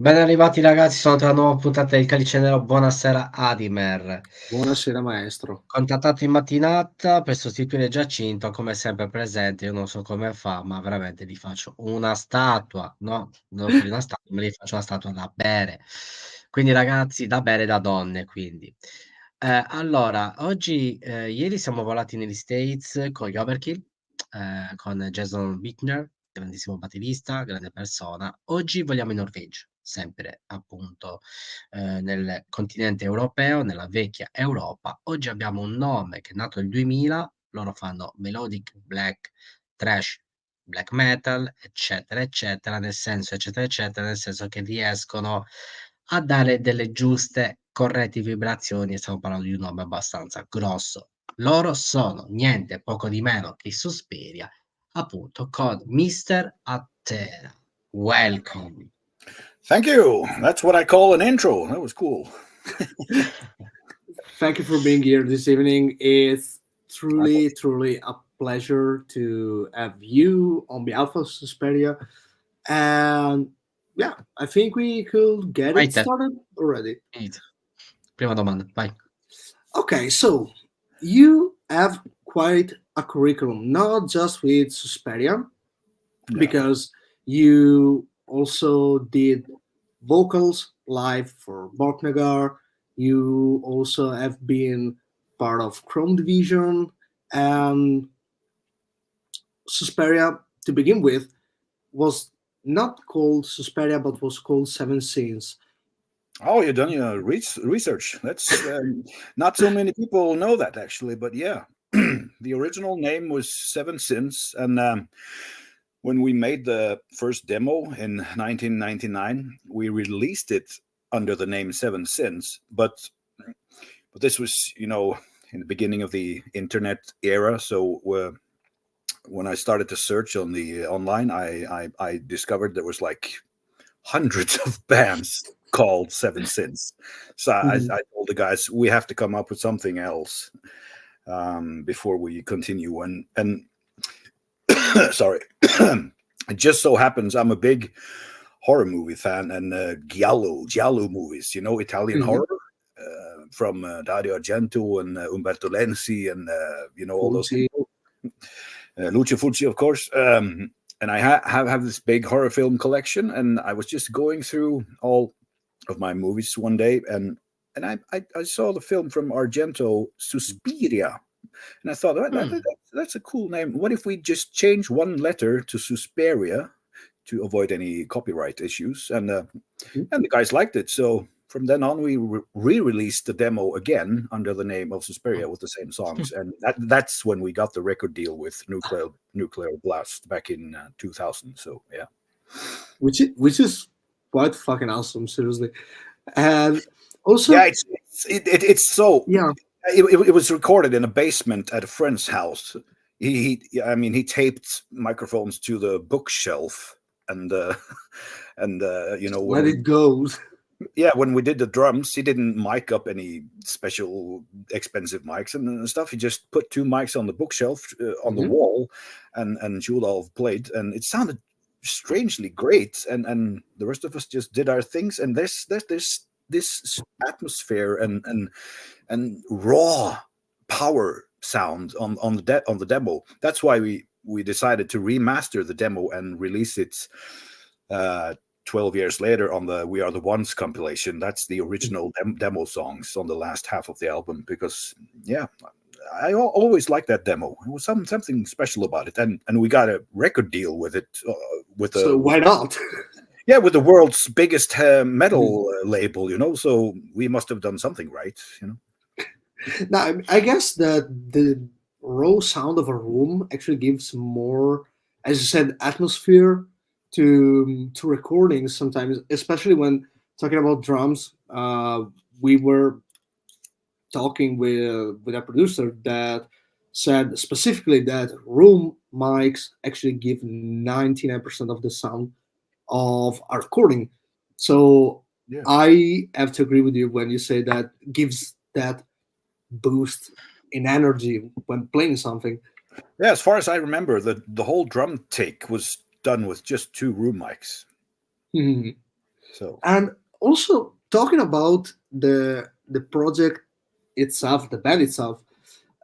Ben arrivati ragazzi, sono una nuova puntata del Calice Nero. Buonasera Adimer. Buonasera maestro. Contattato in mattinata per sostituire Giacinto, come sempre presente. Io non so come fa, ma veramente gli faccio una statua, no? Non più di una statua, ma gli faccio una statua da bere. Quindi ragazzi, da bere da donne, quindi. Allora, oggi, ieri siamo volati negli States con gli Overkill, con Jason Bittner, grandissimo batterista, grande persona. Oggi vogliamo in Norvegia, sempre appunto nel continente europeo, nella vecchia Europa. Oggi abbiamo un nome che è nato nel 2000, loro fanno Melodic, Black, Thrash, Black Metal, eccetera, eccetera, nel senso, eccetera, eccetera, nel senso che riescono a dare delle giuste, corrette vibrazioni, e stiamo parlando di un nome abbastanza grosso. Loro sono niente poco di meno che i Susperia, appunto con Mr. Attera. Welcome. Thank you. That's what I call an intro. That was cool. Thank you for being here this evening. It's truly a pleasure to have you on behalf of Susperia. And yeah, I think we could get it started already. Prima domanda, vai. Okay, so you have quite a curriculum, not just with Susperia, because you also did vocals live for Borknagar. You also have been part of Chrome Division, and Susperia, to begin with, was not called Susperia, but was called Seven Sins. Oh, you've done your research. That's not so many people know that, actually, but yeah. The original name was Seven Sins, and when we made the first demo in 1999, we released it under the name Seven Sins, but this was, in the beginning of the internet era, so when I started to search on the online, I discovered there was like hundreds of bands called Seven Sins. So I told the guys, we have to come up with something else before we continue. And sorry, it just so happens I'm a big horror movie fan, and giallo movies, Italian horror from Dario Argento and Umberto Lenzi and all those people. Lucio Fulci, of course. And I have this big horror film collection, and I was just going through all of my movies one day, and I saw the film from Argento, Susperia, and I thought that's a cool name. What if we just change one letter to Susperia to avoid any copyright issues? And the guys liked it, so from then on, we re-released the demo again under the name of Susperia with the same songs, and that's when we got the record deal with Nuclear Blast back in 2000. So yeah, which is quite fucking awesome, seriously. And also, yeah, it's so yeah. It was recorded in a basement at a friend's house. He taped microphones to the bookshelf, and let it go. Yeah, when we did the drums, he didn't mic up any special expensive mics and stuff. He just put two mics on the bookshelf on the wall, and Julov played, and it sounded strangely great. And the rest of us just did our things. And there's this atmosphere and raw power sound on the demo. That's why we decided to remaster the demo and release it 12 years later on the We Are the Ones compilation. That's the original demo songs on the last half of the album, because yeah, I always liked that demo. It was something special about it, and we got a record deal with it so why not? Yeah, with the world's biggest metal label, so we must have done something right, Now, I guess that the raw sound of a room actually gives more, as you said, atmosphere to recordings sometimes, especially when talking about drums. We were talking with a producer that said specifically that room mics actually give 99% of the sound of a recording. So yeah. I have to agree with you when you say that gives that boost in energy when playing something. Yeah, as far as I remember, the whole drum take was done with just two room mics. So, and also talking about the project itself, the band itself,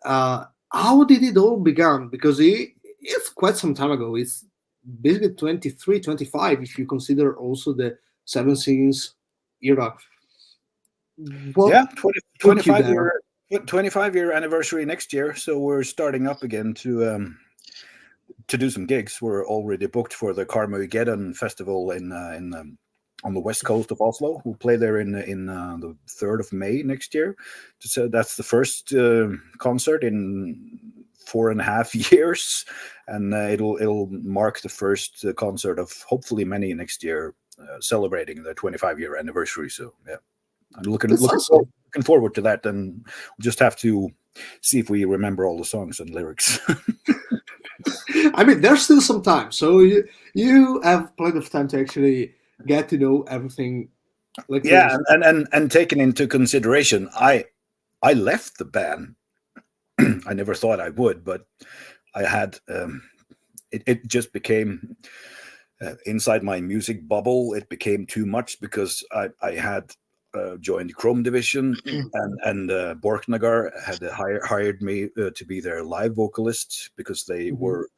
how did it all begin? Because it's quite some time ago. It's basically 23, 25, if you consider also the Seven Sins era. What yeah, took you there? 25-year anniversary next year. So we're starting up again to do some gigs. We're already booked for the Karmageddon Festival on the west coast of Oslo. We'll play there in the 3rd of May next year. So that's the first concert in 4.5 years, and it'll mark the first concert of hopefully many next year, celebrating the 25-year anniversary. So yeah, I'm looking forward to that, and we'll just have to see if we remember all the songs and lyrics. I mean, there's still some time, so you have plenty of time to actually get to know everything. Like yeah, and taken into consideration, I left the band. I never thought I would, but I had it just became inside my music bubble. It became too much because I had joined Chrome Division, and Borknagar had hired me to be their live vocalist because they were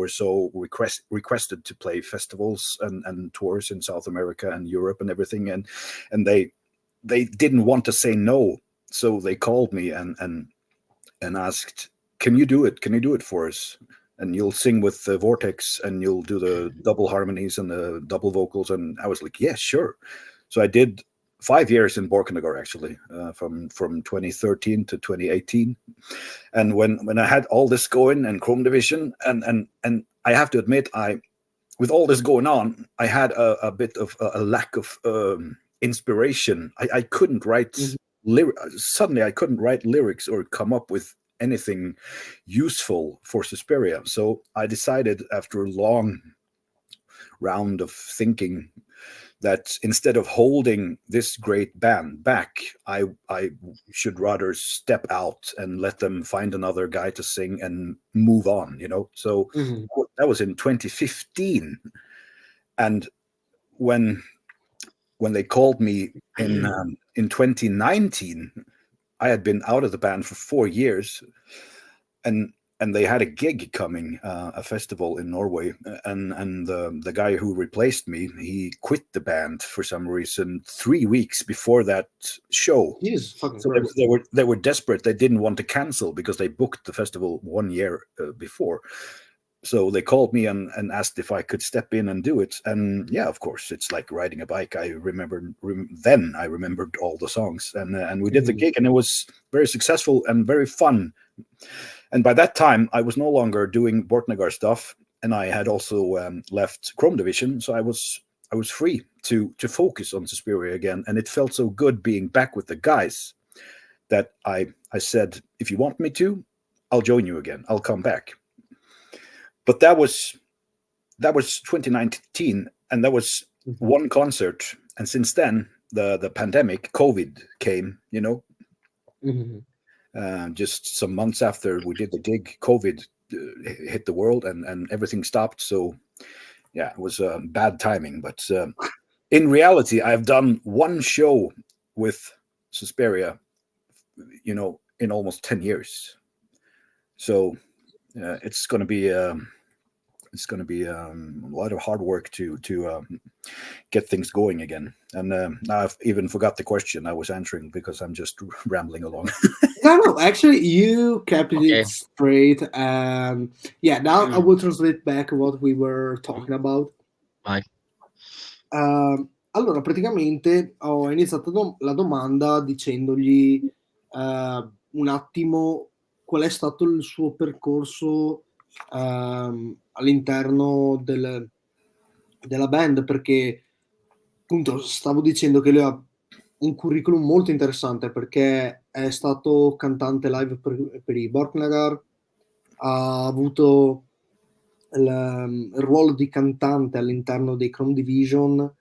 so requested to play festivals and tours in South America and Europe and everything, and they didn't want to say no, so they called me and asked, "Can you do it? Can you do it for us? And you'll sing with the Vortex, and you'll do the double harmonies and the double vocals." And I was like, "Yeah, sure." So I did 5 years in Borknagar, actually, from 2013 to 2018. And when I had all this going and Chrome Division, and I have to admit, with all this going on, I had a bit of a lack of inspiration. I couldn't write suddenly I couldn't write lyrics or come up with anything useful for Susperia. So I decided, after a long round of thinking, that instead of holding this great band back, I should rather step out and let them find another guy to sing and move on, So that was in 2015. And when they called me in 2019, I had been out of the band for 4 years, and they had a gig coming, a festival in Norway, and the guy who replaced me, he quit the band for some reason 3 weeks before that show. So they were desperate. They didn't want to cancel because they booked the festival 1 year before. So they called me and asked if I could step in and do it. And yeah, of course, it's like riding a bike. I remembered all the songs, and we did the gig, and it was very successful and very fun. And by that time, I was no longer doing Borknagar stuff, and I had also left Chrome Division, so I was free to focus on Susperia again. And it felt so good being back with the guys that I said, if you want me to, I'll join you again. I'll come back. But that was 2019, and that was one concert. And since then, the pandemic, COVID came, just some months after we did the gig, COVID hit the world, and everything stopped. So yeah, it was bad timing. But in reality, I've done one show with Susperia, in almost 10 years. So it's going to be a lot of hard work to get things going again. And now I've even forgot the question I was answering because I'm just rambling along. No, actually, you kept it straight. Yeah, now I will translate back what we were talking about. Vai. Allora, praticamente ho iniziato la domanda dicendogli un attimo qual è stato il suo percorso all'interno della band, perché appunto stavo dicendo che lui ha un curriculum molto interessante, perché è stato cantante live per i Borknagar, ha avuto il ruolo di cantante all'interno dei Chrome Division,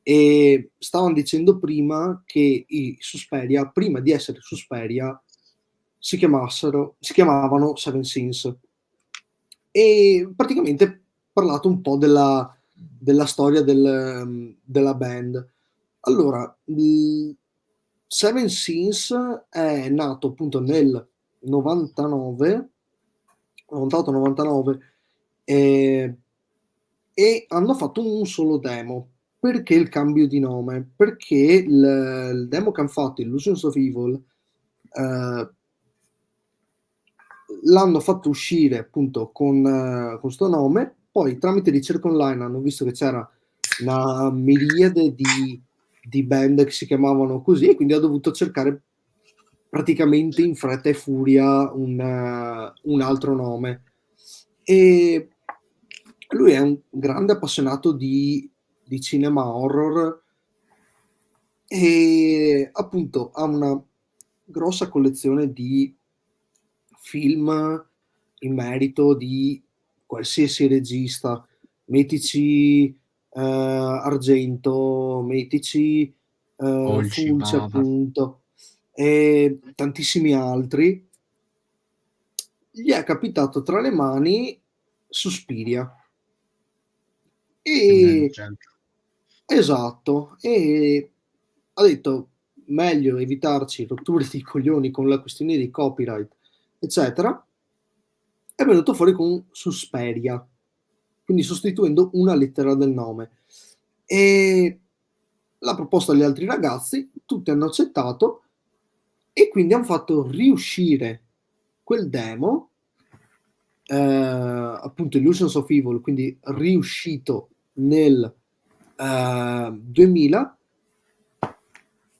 e stavano dicendo prima che i Susperia, prima di essere Susperia, si chiamavano Seven Sins, e praticamente parlato un po' della della storia della band. Allora, Seven Sins è nato appunto nel 99, 98-99, e hanno fatto un solo demo. Perché il cambio di nome? Perché il demo che hanno fatto, Illusions of Evil, l'hanno fatto uscire appunto con questo nome, poi tramite ricerca online hanno visto che c'era una miriade di band che si chiamavano così, e quindi ho dovuto cercare praticamente in fretta e furia un altro nome. E lui è un grande appassionato di cinema horror, e appunto ha una grossa collezione di film in merito di qualsiasi regista, mettici Argento, mettici Fulci, Fulci Bava. appunto, e tantissimi altri. Gli è capitato tra le mani Susperia. E esatto, e ha detto meglio evitarci rotture di coglioni con la questione di copyright, eccetera. È venuto fuori con Susperia, quindi sostituendo una lettera del nome. E l'ha proposto agli altri ragazzi, tutti hanno accettato, e quindi hanno fatto riuscire quel demo, appunto Illusions of Evil, quindi riuscito nel 2000,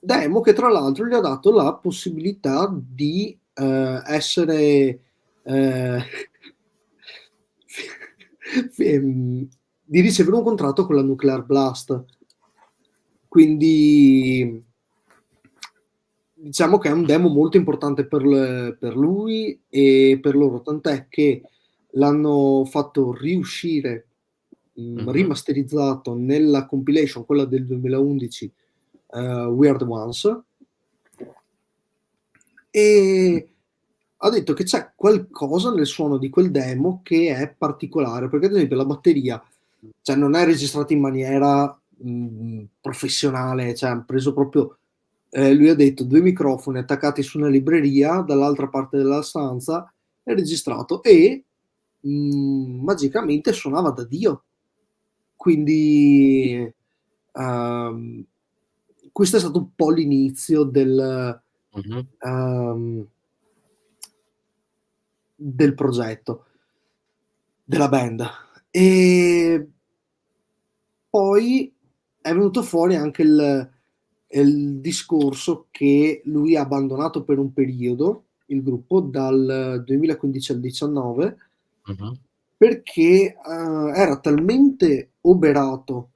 demo che tra l'altro gli ha dato la possibilità di essere di ricevere un contratto con la Nuclear Blast. Quindi diciamo che è un demo molto importante per lui e per loro, tant'è che l'hanno fatto riuscire rimasterizzato nella compilation, quella del 2011, We Are the Ones, e ha detto che c'è qualcosa nel suono di quel demo che è particolare, perché ad esempio la batteria, cioè, non è registrata in maniera professionale, cioè hanno preso proprio, lui ha detto, 2 microfoni attaccati su una libreria dall'altra parte della stanza, è registrato, e magicamente suonava da Dio. Quindi questo è stato un po' l'inizio del progetto, della band. E poi è venuto fuori anche il discorso che lui ha abbandonato per un periodo il gruppo dal 2015 al 2019, perché era talmente oberato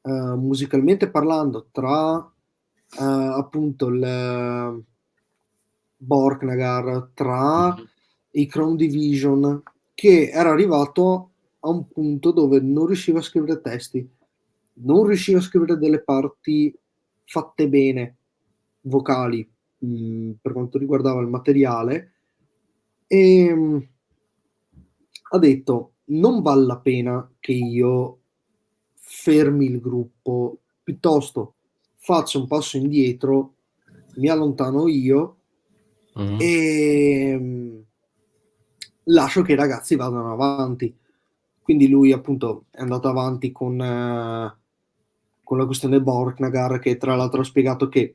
musicalmente parlando, tra appunto il Borknagar, tra i Crown Division, che era arrivato a un punto dove non riusciva a scrivere testi, non riusciva a scrivere delle parti fatte bene, vocali, per quanto riguardava il materiale, e ha detto non vale la pena che io fermi il gruppo, piuttosto faccio un passo indietro, mi allontano io e lascio che i ragazzi vadano avanti. Quindi lui appunto è andato avanti con la questione Borknagar, che tra l'altro ha spiegato che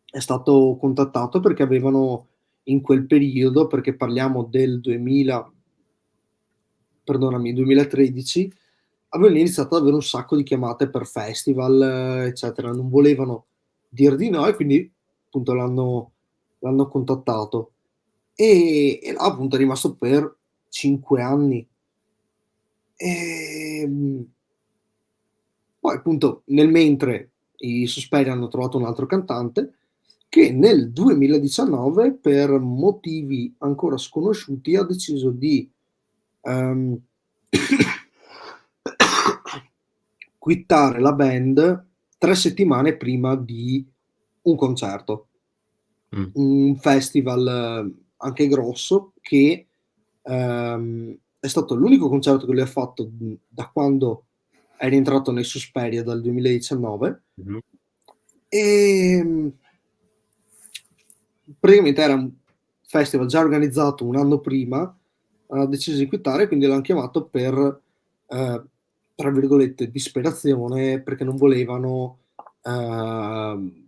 è stato contattato perché avevano in quel periodo, perché parliamo del 2013, avevano iniziato ad avere un sacco di chiamate per festival, eccetera, non volevano dir di no, e quindi appunto l'hanno contattato, e là appunto è rimasto per 5 anni. Poi appunto nel mentre i Susperia hanno trovato un altro cantante che nel 2019, per motivi ancora sconosciuti, ha deciso di quittare la band 3 settimane prima di un concerto, un festival anche grosso, che è stato l'unico concerto che lui ha fatto da quando è rientrato nei Susperia dal 2019 Mhm. e praticamente era un festival già organizzato un anno prima, ha deciso di quittare, quindi l'hanno chiamato per, tra virgolette, disperazione, perché non volevano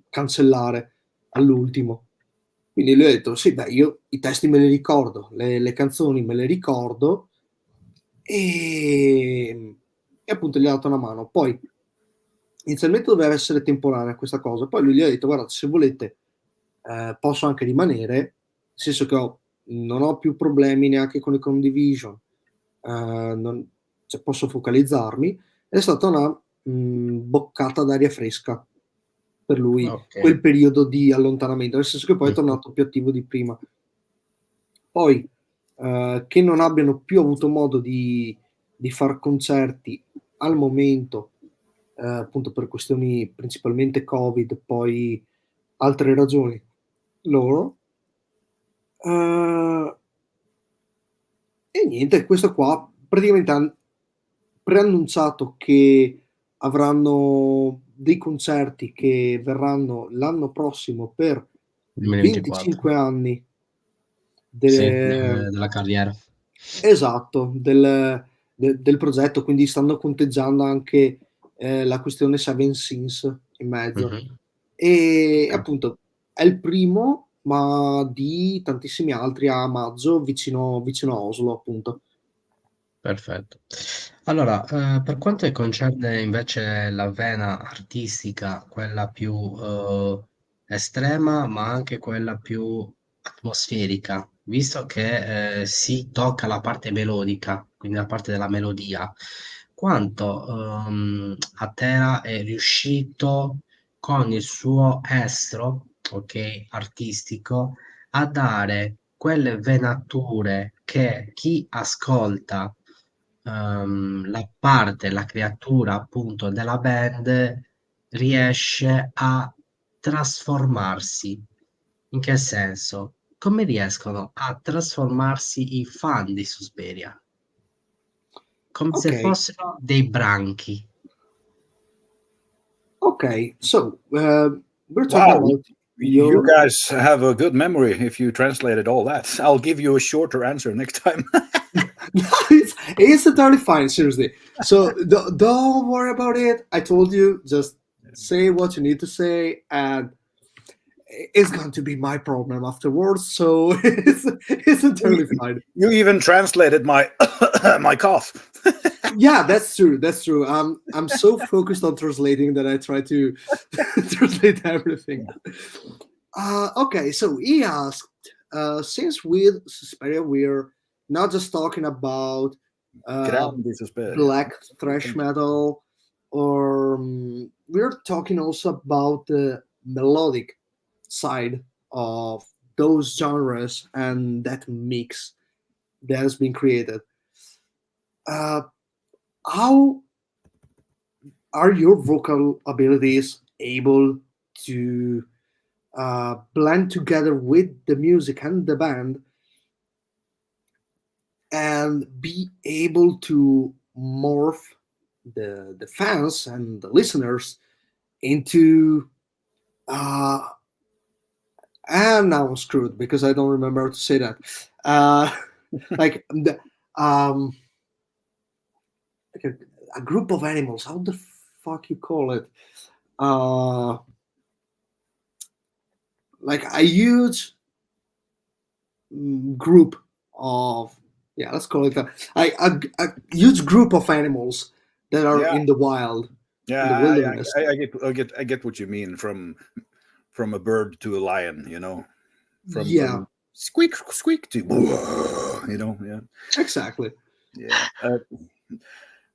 cancellare all'ultimo. Quindi lui ha detto, sì, beh, io i testi me li ricordo, le canzoni me le ricordo, e appunto gli ha dato una mano. Poi inizialmente doveva essere temporanea questa cosa, poi lui gli ha detto, guarda, se volete posso anche rimanere, nel senso che non ho più problemi neanche con i condivision, cioè posso focalizzarmi. È stata una boccata d'aria fresca per lui Ok. quel periodo di allontanamento, nel senso che poi è tornato più attivo di prima. Poi che non abbiano più avuto modo di far concerti al momento, appunto per questioni principalmente Covid, poi altre ragioni loro. E niente, questo qua praticamente hanno preannunciato che avranno dei concerti che verranno l'anno prossimo per 2024. 25 anni Sì, de- della carriera. esatto, del progetto, quindi stanno conteggiando anche la questione Seven Sins in mezzo. Mhm. E Ok. appunto è il primo, ma di tantissimi altri a maggio vicino a Oslo, appunto. Perfetto. Allora, per quanto concerne invece la vena artistica, quella più estrema, ma anche quella più atmosferica, visto che si tocca la parte melodica, quindi la parte della melodia, quanto Atera è riuscito con il suo estro, ok, artistico, a dare quelle venature che chi ascolta la parte, la creatura appunto della band riesce a trasformarsi. In che senso? Come riescono a trasformarsi i fan di Susperia? Come se Ok, fossero dei branchi. okay. So we're talking Wow, about you your. guys have a good memory if you translated all that. I'll give you a shorter answer next time. No, it's totally fine. Seriously. So don't worry about it. I told you, just say what you need to say, and it's going to be my problem afterwards. So it's you, entirely fine. you even translated my my cough. Yeah, that's true. That's true. I'm so focused on translating that I try to translate everything. Okay, so he asked, since with Susperia we're not just talking about uh, Grande Susperia. black thrash metal, or we're talking also about the melodic side of those genres and that mix that has been created. Uh, how are your vocal abilities able to blend together with the music and the band and be able to morph the fans and the listeners into uh, and now I'm screwed because I don't remember how to say that. Uh, like the like a group of animals. How the fuck you call it? Uh, like a huge group of, yeah, let's call it a huge group of animals that are Yeah, in the wild, in the yeah, wilderness. I get what you mean from a bird to a lion. You know, Yeah, from squeak squeak to you know, yeah, exactly. yeah.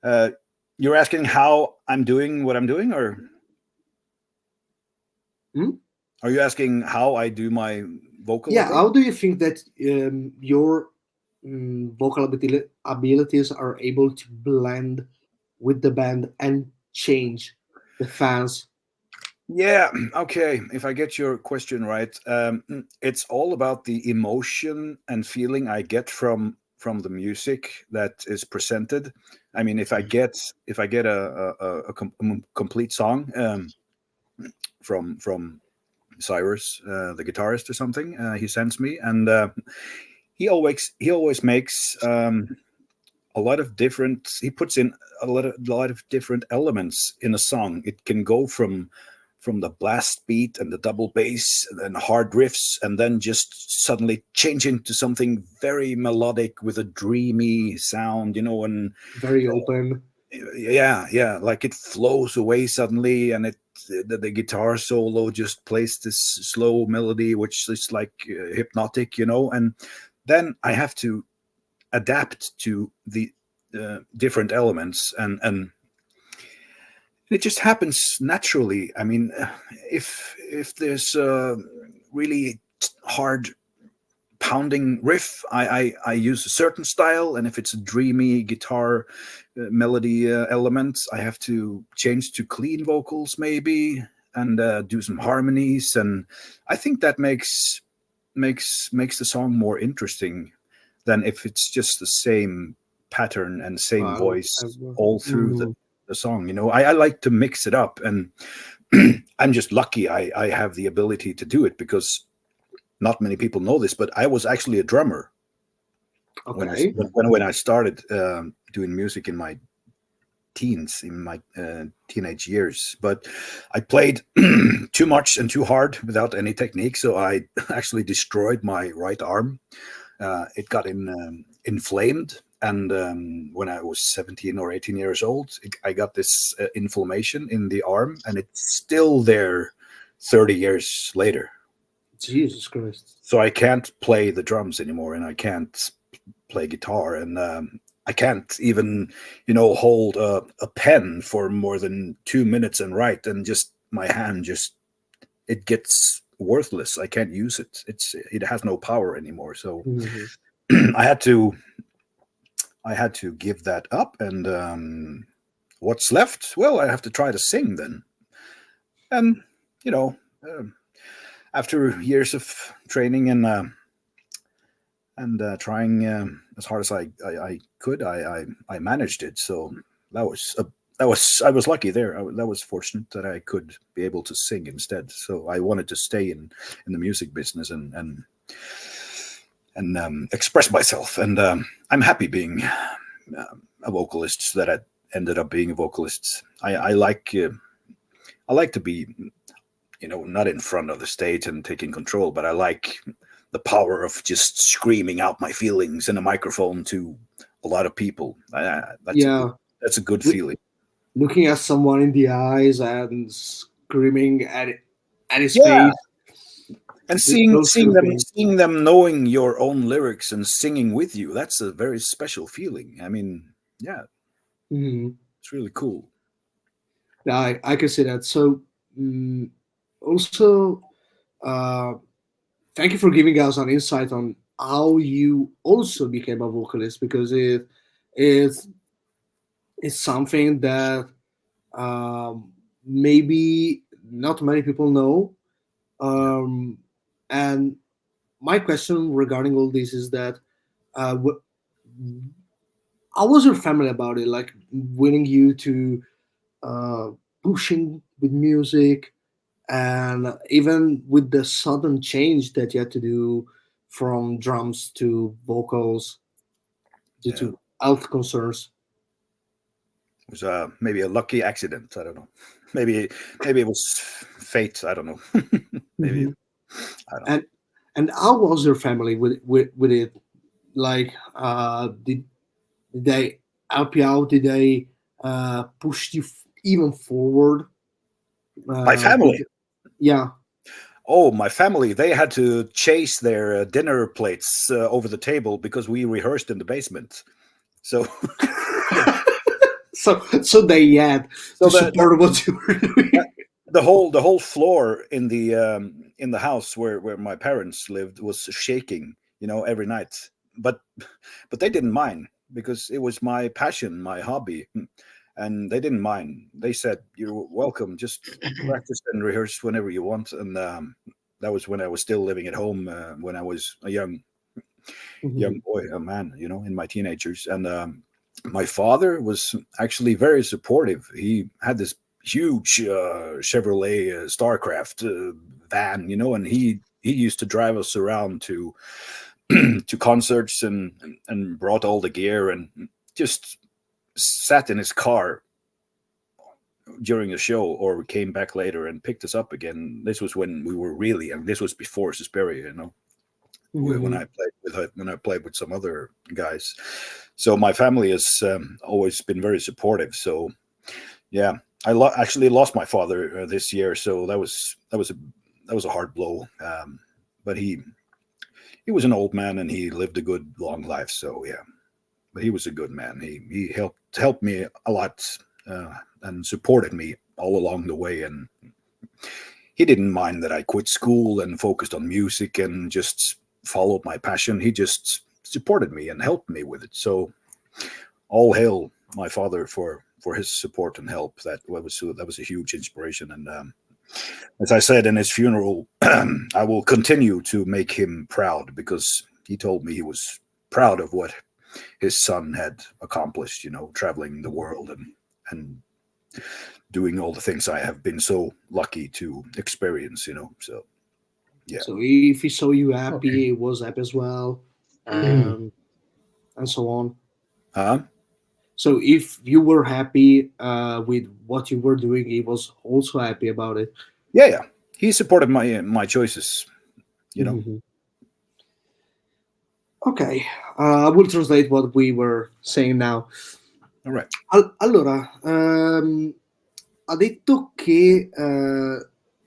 Uh, you're asking how I'm doing what I'm doing, or Hmm? are you asking how I do my vocal Yeah, ability? how do you think that your vocal abilities are able to blend with the band and change the fans? Yeah, okay. If I get your question right, it's all about the emotion and feeling I get from the music that is presented. I mean, if I get a complete song from Cyrus, the guitarist or something, he sends me, and he always makes a lot of different. He puts in a lot of different elements in a song. It can go from the blast beat and the double bass and then hard riffs, and then just suddenly change into something very melodic with a dreamy sound, and very open. Yeah, like it flows away suddenly, and the guitar solo just plays this slow melody, which is like hypnotic, and then I have to adapt to the different elements, and it just happens naturally. I mean, if there's a really hard pounding riff, I use a certain style, and if it's a dreamy guitar melody elements, I have to change to clean vocals maybe, and do some harmonies, and I think that makes the song more interesting than if it's just the same pattern and same voice all through the song. I like to mix it up, and I'm just lucky I have the ability to do it, because not many people know this, but I was actually a drummer. Okay. When I started doing music in my teens, in my teenage years, but I played too much and too hard without any technique, so I actually destroyed my right arm. It got inflamed, and when I was 17 or 18 years old, I got this inflammation in the arm, and it's still there 30 years later. Jesus Christ. So I can't play the drums anymore, and I can't play guitar, and I can't even, hold a pen for more than 2 minutes and write, and just my hand it gets worthless. I can't use it. It has no power anymore. So I had to give that up, and what's left? Well, I have to try to sing then, and after years of training and trying as hard as I could, I managed it. So I was lucky there. That was fortunate that I could be able to sing instead. So I wanted to stay in the music business and express myself. And I'm happy being a vocalist, that I ended up being a vocalist. I like to be, not in front of the stage and taking control, but I like the power of just screaming out my feelings in a microphone to a lot of people. That's a good feeling. Looking at someone in the eyes and screaming at his face. And seeing them knowing your own lyrics and singing with you, that's a very special feeling. I mean, it's really cool. Yeah, I can see that. So also, thank you for giving us an insight on how you also became a vocalist, because it's something that maybe not many people know. And my question regarding all this is that how was your family about it? Like, willing you to pushing with music, and even with the sudden change that you had to do from drums to vocals due to health concerns? It was maybe a lucky accident. I don't know. Maybe it was fate. I don't know. Maybe. I don't know. And how was your family with it? Like, did they help you out? Did they push you even forward? My family. Yeah. Oh, my family, they had to chase their dinner plates over the table because we rehearsed in the basement. So so they had to support what you were doing. The whole floor in the house where my parents lived was shaking, every night. But they didn't mind, because it was my passion, my hobby. And they didn't mind. They said, "You're welcome. Just practice and rehearse whenever you want." And that was when I was still living at home, when I was a young young boy, a man, in my teenagers. And my father was actually very supportive. He had this huge Chevrolet Starcraft van, and he used to drive us around to to concerts and brought all the gear and just sat in his car during the show or came back later and picked us up again. This was when we were really, and this was before Susperia, when I played with some other guys. So my family has always been very supportive. So yeah, I actually lost my father this year, so that was a hard blow. But he was an old man and he lived a good long life. So yeah, but he was a good man. He helped me a lot and supported me all along the way. And he didn't mind that I quit school and focused on music and just followed my passion. He just supported me and helped me with it. So all hail my father for his support and help. That was a huge inspiration. And as I said in his funeral, I will continue to make him proud, because he told me he was proud of what his son had accomplished, traveling the world and doing all the things I have been so lucky to experience, so yeah. So if he saw you happy, he was happy as well, and so on. So if you were happy with what you were doing, he was also happy about it. Yeah. He supported my choices, Ok, I will translate what we were saying now. All right. Allora, ha detto che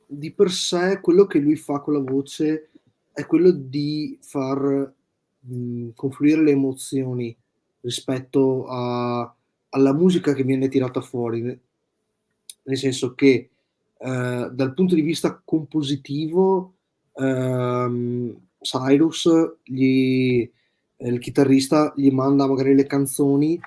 di per sé quello che lui fa con la voce è quello di far confluire le emozioni rispetto alla musica che viene tirata fuori, nel senso che dal punto di vista compositivo Cyrus, il chitarrista, gli manda magari le canzoni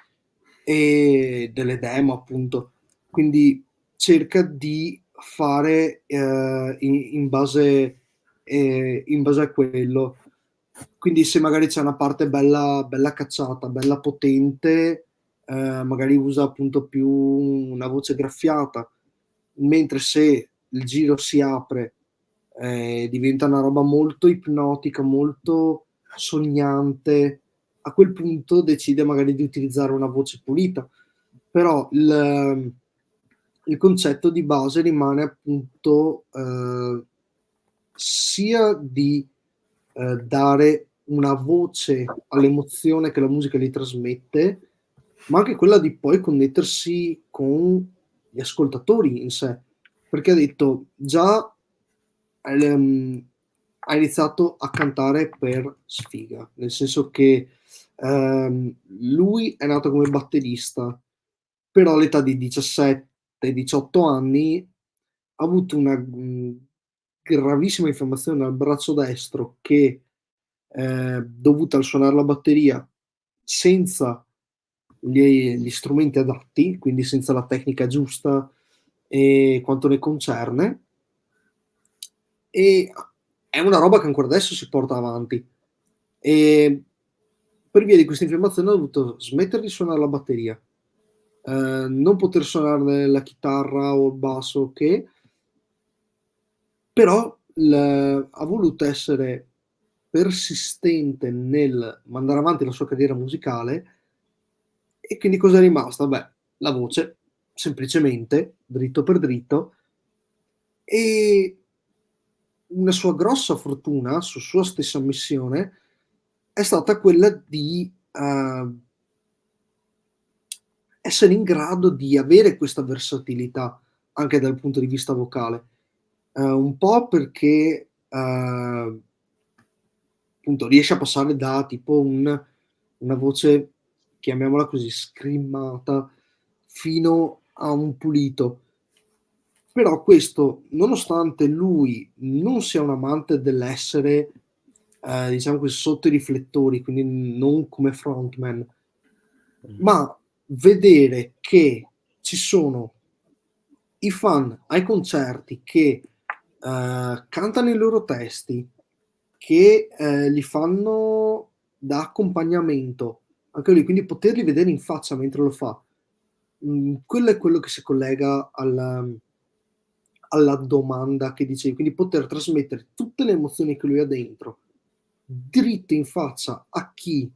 e delle demo, appunto, quindi cerca di fare in base a quello. Quindi se magari c'è una parte bella cacciata, bella potente, magari usa appunto più una voce graffiata, mentre se il giro si apre diventa una roba molto ipnotica, molto sognante, a quel punto decide magari di utilizzare una voce pulita. Però il concetto di base rimane appunto sia di dare una voce all'emozione che la musica gli trasmette, ma anche quella di poi connettersi con gli ascoltatori in sé, perché ha detto già ha iniziato a cantare per sfiga, nel senso che lui è nato come batterista, però all'età di 17-18 anni ha avuto una gravissima infiammazione al braccio destro che dovuta al suonare la batteria senza gli strumenti adatti, quindi senza la tecnica giusta e quanto ne concerne, e è una roba che ancora adesso si porta avanti, e per via di questa infiammazione ha dovuto smettere di suonare la batteria, non poter suonare la chitarra o il basso, però ha voluto essere persistente nel mandare avanti la sua carriera musicale. E quindi cosa è rimasta? Beh, la voce, semplicemente, dritto per dritto. E una sua grossa fortuna, su sua stessa missione, è stata quella di essere in grado di avere questa versatilità anche dal punto di vista vocale, un po' perché appunto riesce a passare da tipo una voce, chiamiamola così, scrimmata, fino a un pulito. Però questo, nonostante lui non sia un amante dell'essere diciamo così sotto i riflettori, quindi non come frontman, ma vedere che ci sono i fan ai concerti che cantano i loro testi, che gli fanno da accompagnamento, anche lui, quindi poterli vedere in faccia mentre lo fa. Quello è quello che si collega alla domanda che dicevi, quindi poter trasmettere tutte le emozioni che lui ha dentro, dritto in faccia a chi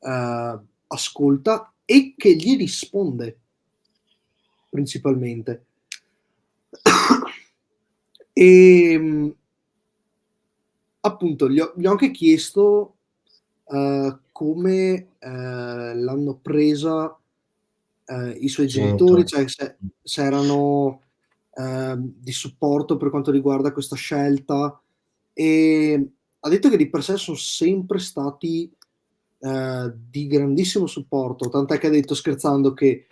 ascolta e che gli risponde principalmente. E appunto gli ho anche chiesto come l'hanno presa i suoi genitori, cioè se erano di supporto per quanto riguarda questa scelta, e ha detto che di per sé sono sempre stati di grandissimo supporto, tant'è che ha detto scherzando che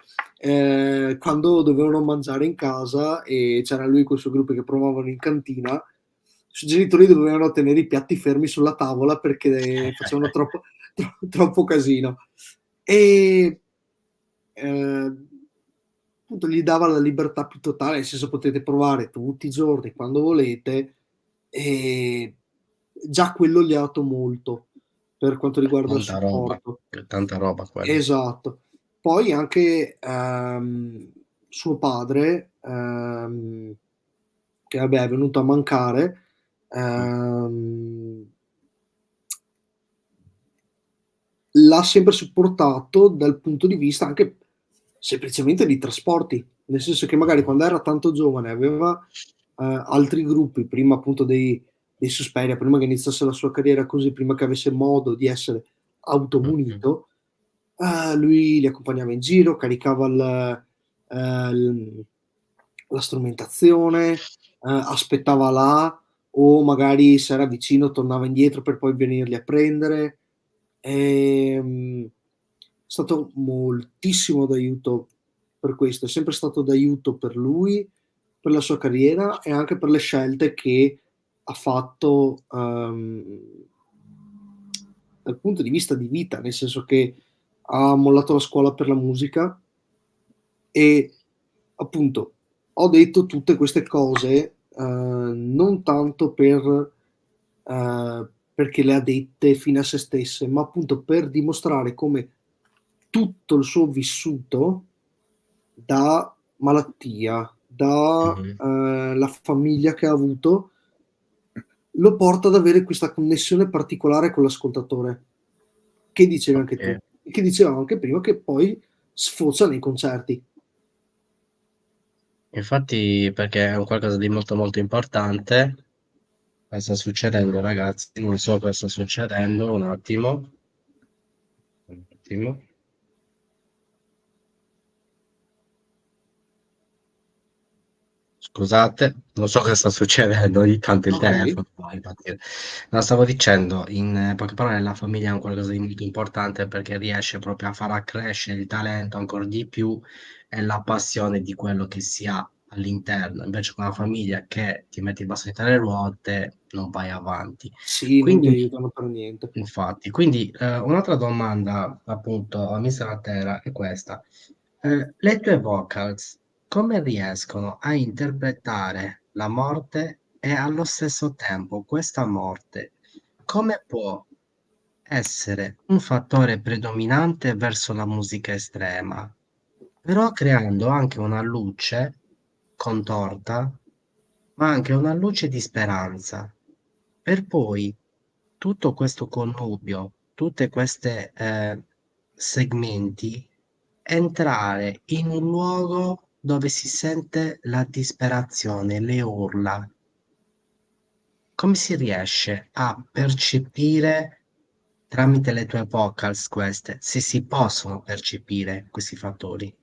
quando dovevano mangiare in casa e c'era lui con i suoi gruppi che provavano in cantina, i suoi genitori dovevano tenere i piatti fermi sulla tavola perché facevano troppo casino. E appunto gli dava la libertà più totale, nel senso potete provare tutti i giorni quando volete, e già quello gli ha dato molto per quanto riguarda il supporto. Tanta roba quello. Esatto. Poi anche suo padre, che vabbè è venuto a mancare, l'ha sempre supportato dal punto di vista anche semplicemente di trasporti, nel senso che magari quando era tanto giovane aveva altri gruppi, prima appunto dei Susperia, prima che iniziasse la sua carriera così, prima che avesse modo di essere automunito, lui li accompagnava in giro, caricava la strumentazione, aspettava là, o magari se era vicino tornava indietro per poi venirli a prendere. È stato moltissimo d'aiuto per questo, è sempre stato d'aiuto per lui, per la sua carriera e anche per le scelte che ha fatto dal punto di vista di vita, nel senso che ha mollato la scuola per la musica e appunto ho detto tutte queste cose non tanto perché le ha dette fino a se stesse, ma appunto per dimostrare come tutto il suo vissuto da malattia, da la famiglia che ha avuto, lo porta ad avere questa connessione particolare con l'ascoltatore, che dicevi anche tu, e che dicevamo anche prima, che poi sfocia nei concerti. Infatti, perché è un qualcosa di molto molto importante. Cosa sta succedendo, ragazzi? Non so cosa sta succedendo, un attimo. Scusate, non so cosa sta succedendo, ogni tanto il telefono va a impazzire. No, stavo dicendo, in poche parole, la famiglia è un qualcosa di molto importante perché riesce proprio a far accrescere il talento ancora di più e la passione di quello che si ha all'interno. Invece con una famiglia che ti metti i bastoni tra le ruote, non vai avanti. Sì, non ti Quindi, aiutano per niente. infatti, quindi un'altra domanda appunto a Mister Matera è questa. Le tue vocals come riescono a interpretare la morte e allo stesso tempo questa morte come può essere un fattore predominante verso la musica estrema, però creando anche una luce contorta, ma anche una luce di speranza, per poi tutto questo connubio, tutte queste segmenti, entrare in un luogo dove si sente la disperazione, le urla. Come si riesce a percepire tramite le tue vocals queste, se si possono percepire questi fattori?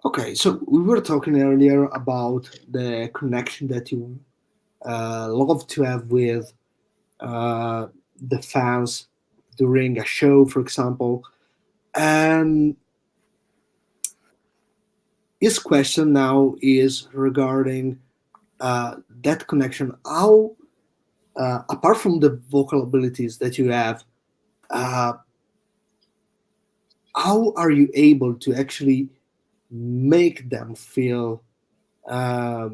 Okay, so we were talking earlier about the connection that you love to have with the fans during a show, for example. And his question now is regarding that connection. How, apart from the vocal abilities that you have, uh, how are you able to actually make them feel, for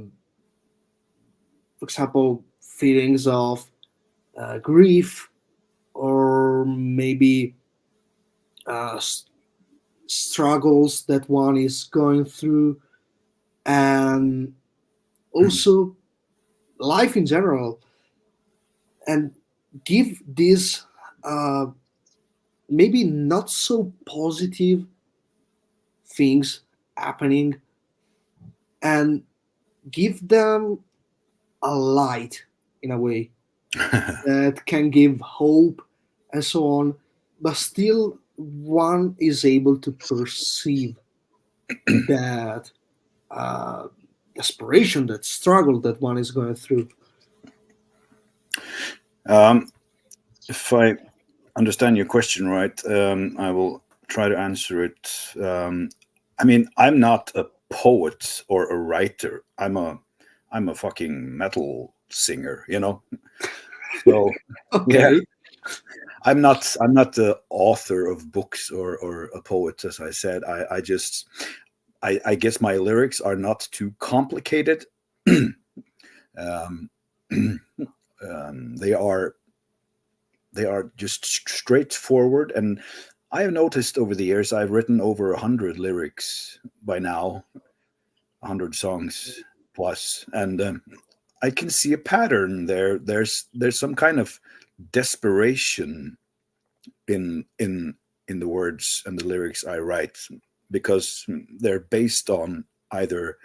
example, feelings of grief, or maybe struggles that one is going through, and also life in general, and give this maybe not so positive things happening, and give them a light in a way that can give hope and so on, but still one is able to perceive that desperation, that struggle that one is going through. If I understand your question right, I will try to answer it. I mean, I'm not a poet or a writer. I'm a fucking metal singer, you know. So Okay. yeah, I'm not the author of books or a poet, as I said. I guess my lyrics are not too complicated. They are just straightforward, and I have noticed over the years I've written over 100 lyrics by now, 100 songs plus, and I can see a pattern there. There's some kind of desperation in the words and the lyrics I write, because they're based on either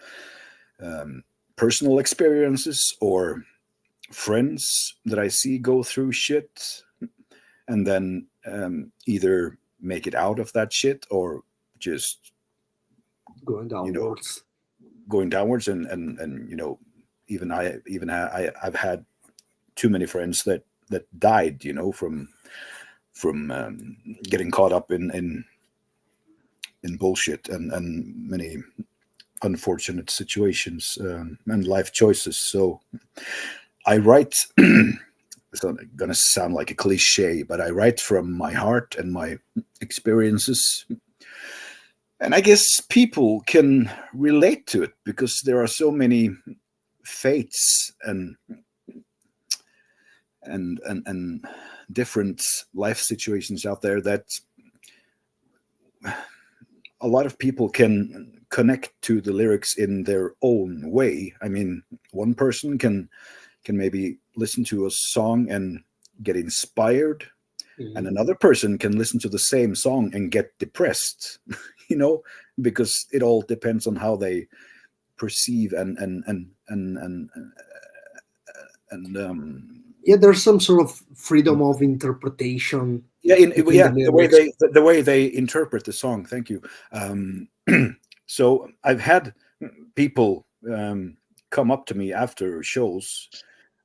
personal experiences or friends that I see go through shit, and then either make it out of that shit or just Going downwards. Going downwards, and you know, I've had too many friends that died, you know, from getting caught up in bullshit and many unfortunate situations and life choices. So I write. It's going to sound like a cliche, but I write from my heart and my experiences. And I guess people can relate to it because there are so many fates and different life situations out there that a lot of people can connect to the lyrics in their own way. I mean, one person can maybe listen to a song and get inspired, and another person can listen to the same song and get depressed, you know, because it all depends on how they perceive and Yeah, there's some sort of freedom of interpretation. The way they interpret the song. Thank you. So I've had people come up to me after shows,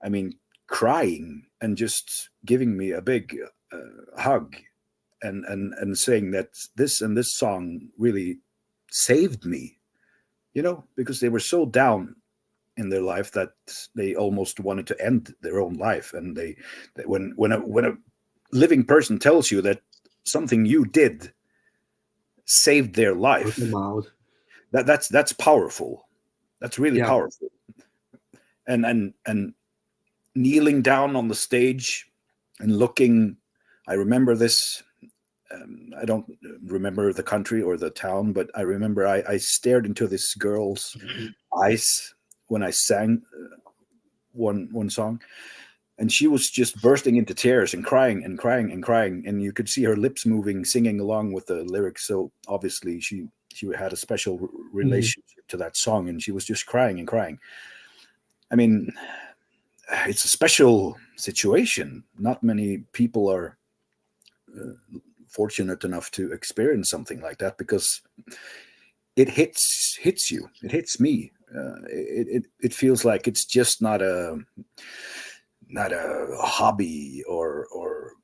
I mean, crying and just giving me a big hug and saying that this and this song really saved me, you know, because they were so down in their life that they almost wanted to end their own life. And when a living person tells you that something you did saved their life, that's powerful. That's really powerful. And kneeling down on the stage and looking, I remember this, I don't remember the country or the town, but I remember I stared into this girl's eyes when I sang one song, and she was just bursting into tears and crying and crying and crying, and you could see her lips moving, singing along with the lyrics. So obviously she had a special relationship to that song, and she was just crying and crying. I mean, it's a special situation. Not many people are fortunate enough to experience something like that, because it hits you. It hits me. It feels like it's just not a hobby or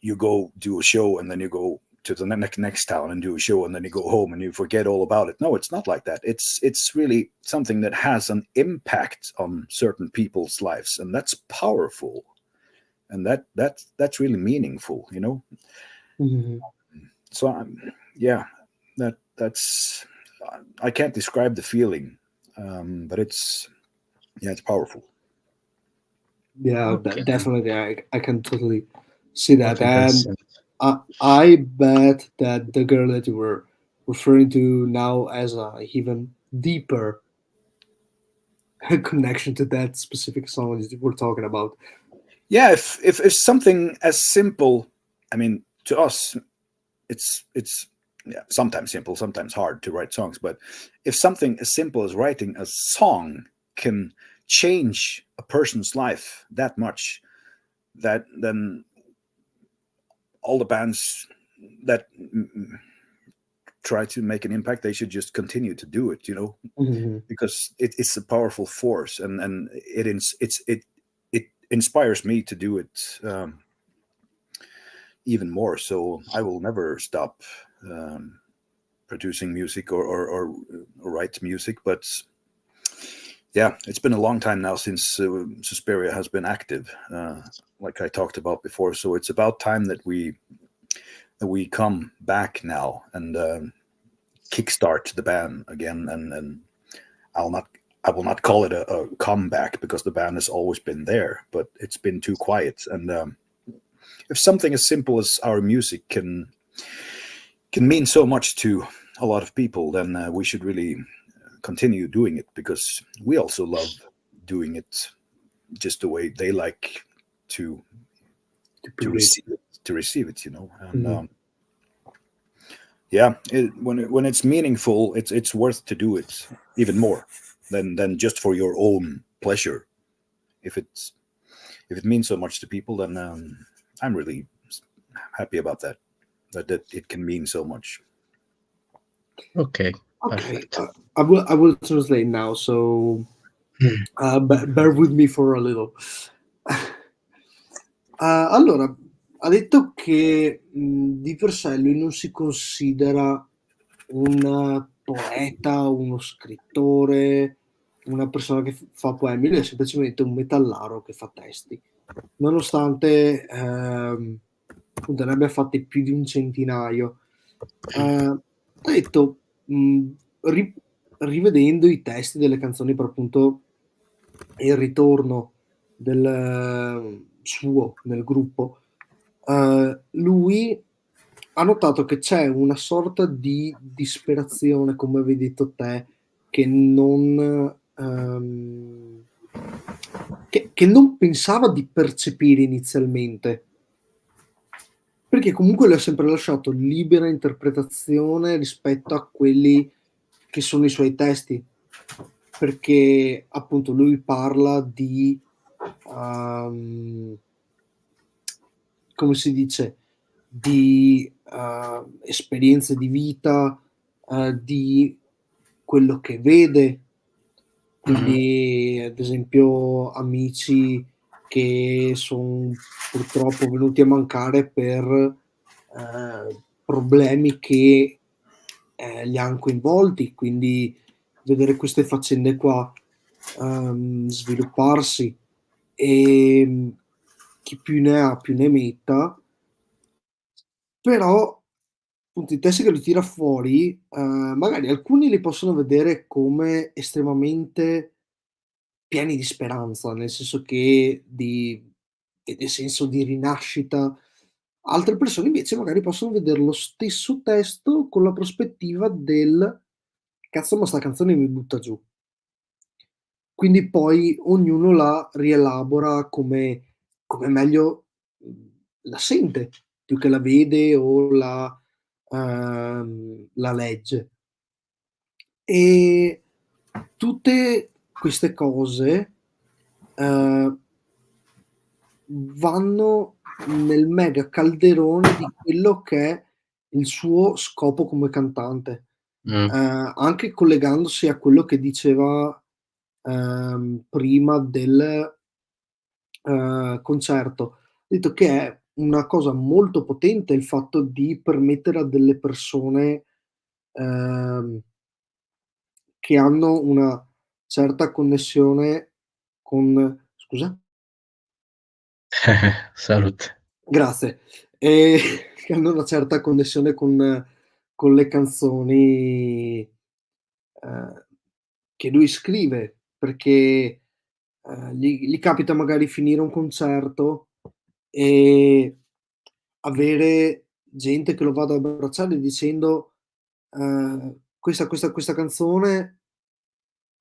you go do a show and then you go to the next town and do a show and then you go home and you forget all about it. No, it's not like that. It's really something that has an impact on certain people's lives, and that's powerful, and that's really meaningful, you know. So that's I can't describe the feeling, but it's powerful. Definitely I can totally see that, Molto and interessante. I bet that the girl that you were referring to now has a even deeper connection to that specific song that we're talking about. Yeah, if something as simple, I mean, to us, it's yeah, sometimes simple, sometimes hard to write songs. But if something as simple as writing a song can change a person's life that much, that then all the bands that try to make an impact, they should just continue to do it, you know, Mhm. because it's a powerful force, and it inspires me to do it even more. So I will never stop producing music or write music. But yeah, it's been a long time now since Susperia has been active, like I talked about before. So it's about time that we come back now and kickstart the band again. And I will not call it a comeback, because the band has always been there, but it's been too quiet. And if something as simple as our music can mean so much to a lot of people, then we should really continue doing it, because we also love doing it just the way they like to receive it, you know. And Mhm. yeah, when it's meaningful, it's worth to do it even more than just for your own pleasure. If it means so much to people, then I'm really happy about that it can mean so much. Okay, Okay, perfetto. I will translate now. So bear with me for a little. Allora, ha detto che di per sé lui non si considera un poeta, uno scrittore, una persona che fa poemi, lui è semplicemente un metallaro che fa testi. Nonostante appunto ne abbia fatti più di un centinaio. Ha detto, rivedendo i testi delle canzoni per appunto il ritorno del suo nel gruppo, lui ha notato che c'è una sorta di disperazione, come avevi detto te, che non pensava di percepire inizialmente. Perché comunque lui ha sempre lasciato libera interpretazione rispetto a quelli che sono i suoi testi, perché appunto lui parla di, come si dice, di esperienze di vita, di quello che vede, Mh-mh. quindi ad esempio amici che son purtroppo venuti a mancare per problemi che li han coinvolti, quindi vedere queste faccende qua svilupparsi, ehm, chi più ne ha più ne metta, però appunto i testi che lui tira fuori, magari alcuni li possono vedere come estremamente pieni di speranza, nel senso che e nel senso di rinascita. Altre persone invece magari possono vedere lo stesso testo con la prospettiva del: "Cazzo, ma 'sta canzone mi butta giù". Quindi poi ognuno la rielabora come meglio, la sente, più che la vede o la legge. E tutte queste cose, ehm, vanno nel mega calderone di quello che è il suo scopo come cantante, Mh. anche collegandosi a quello che diceva, prima del, concerto. Ha detto che è una cosa molto potente il fatto di permettere a delle persone, ehm che hanno una certa connessione con scusa? Salute. Grazie. Che hanno una certa connessione con le canzoni, ehm, che lui scrive, perché, gli capita magari finire un concerto e avere gente che lo vada ad abbracciare dicendo questa canzone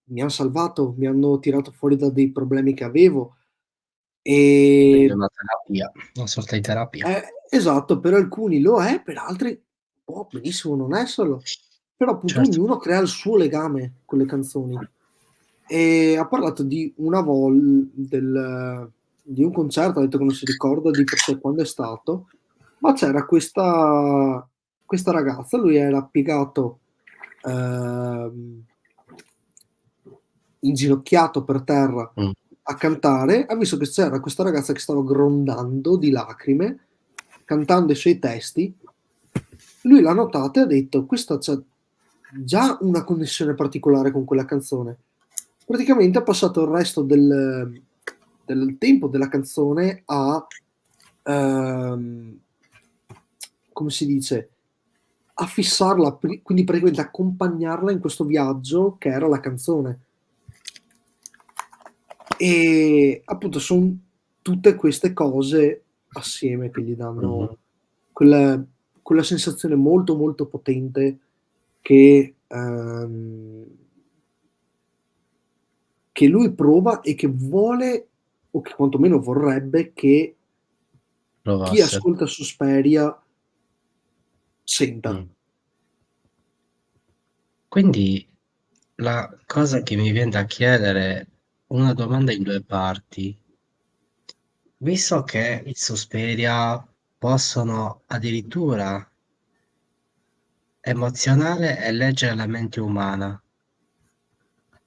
mi ha salvato, mi hanno tirato fuori da dei problemi che avevo. Quindi è E una terapia, una sorta di terapia. esatto, per alcuni lo è, per altri può benissimo non esserlo. Però appunto Certo. ognuno crea il suo legame con le canzoni. E ha parlato di di un concerto, ha detto che non si ricorda di per sé quando è stato, ma c'era questa ragazza, lui era piegato inginocchiato per terra a cantare, ha visto che c'era questa ragazza che stava grondando di lacrime, cantando i suoi testi. Lui l'ha notata e ha detto: questa c'ha già una connessione particolare con quella canzone. Praticamente ha passato il resto del tempo della canzone a come si dice, a fissarla, quindi praticamente accompagnarla in questo viaggio che era la canzone. E appunto sono tutte queste cose assieme che gli danno quella sensazione molto molto potente che lui prova e che vuole, o che quantomeno vorrebbe, che chi Provasse. ascolta Susperia senta. Quindi la cosa che mi viene da chiedere, una domanda in due parti. Visto che i Susperia possono addirittura emozionare e leggere la mente umana,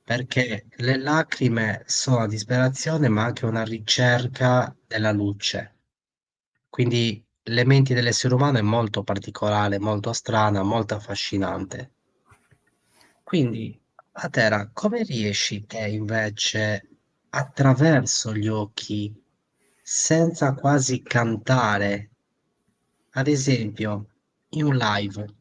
perché le lacrime sono disperazione ma anche una ricerca della luce. Quindi le menti dell'essere umano è molto particolare, molto strana, molto affascinante. Quindi, Atera, come riesci te invece, attraverso gli occhi, senza quasi cantare, ad esempio, in un live,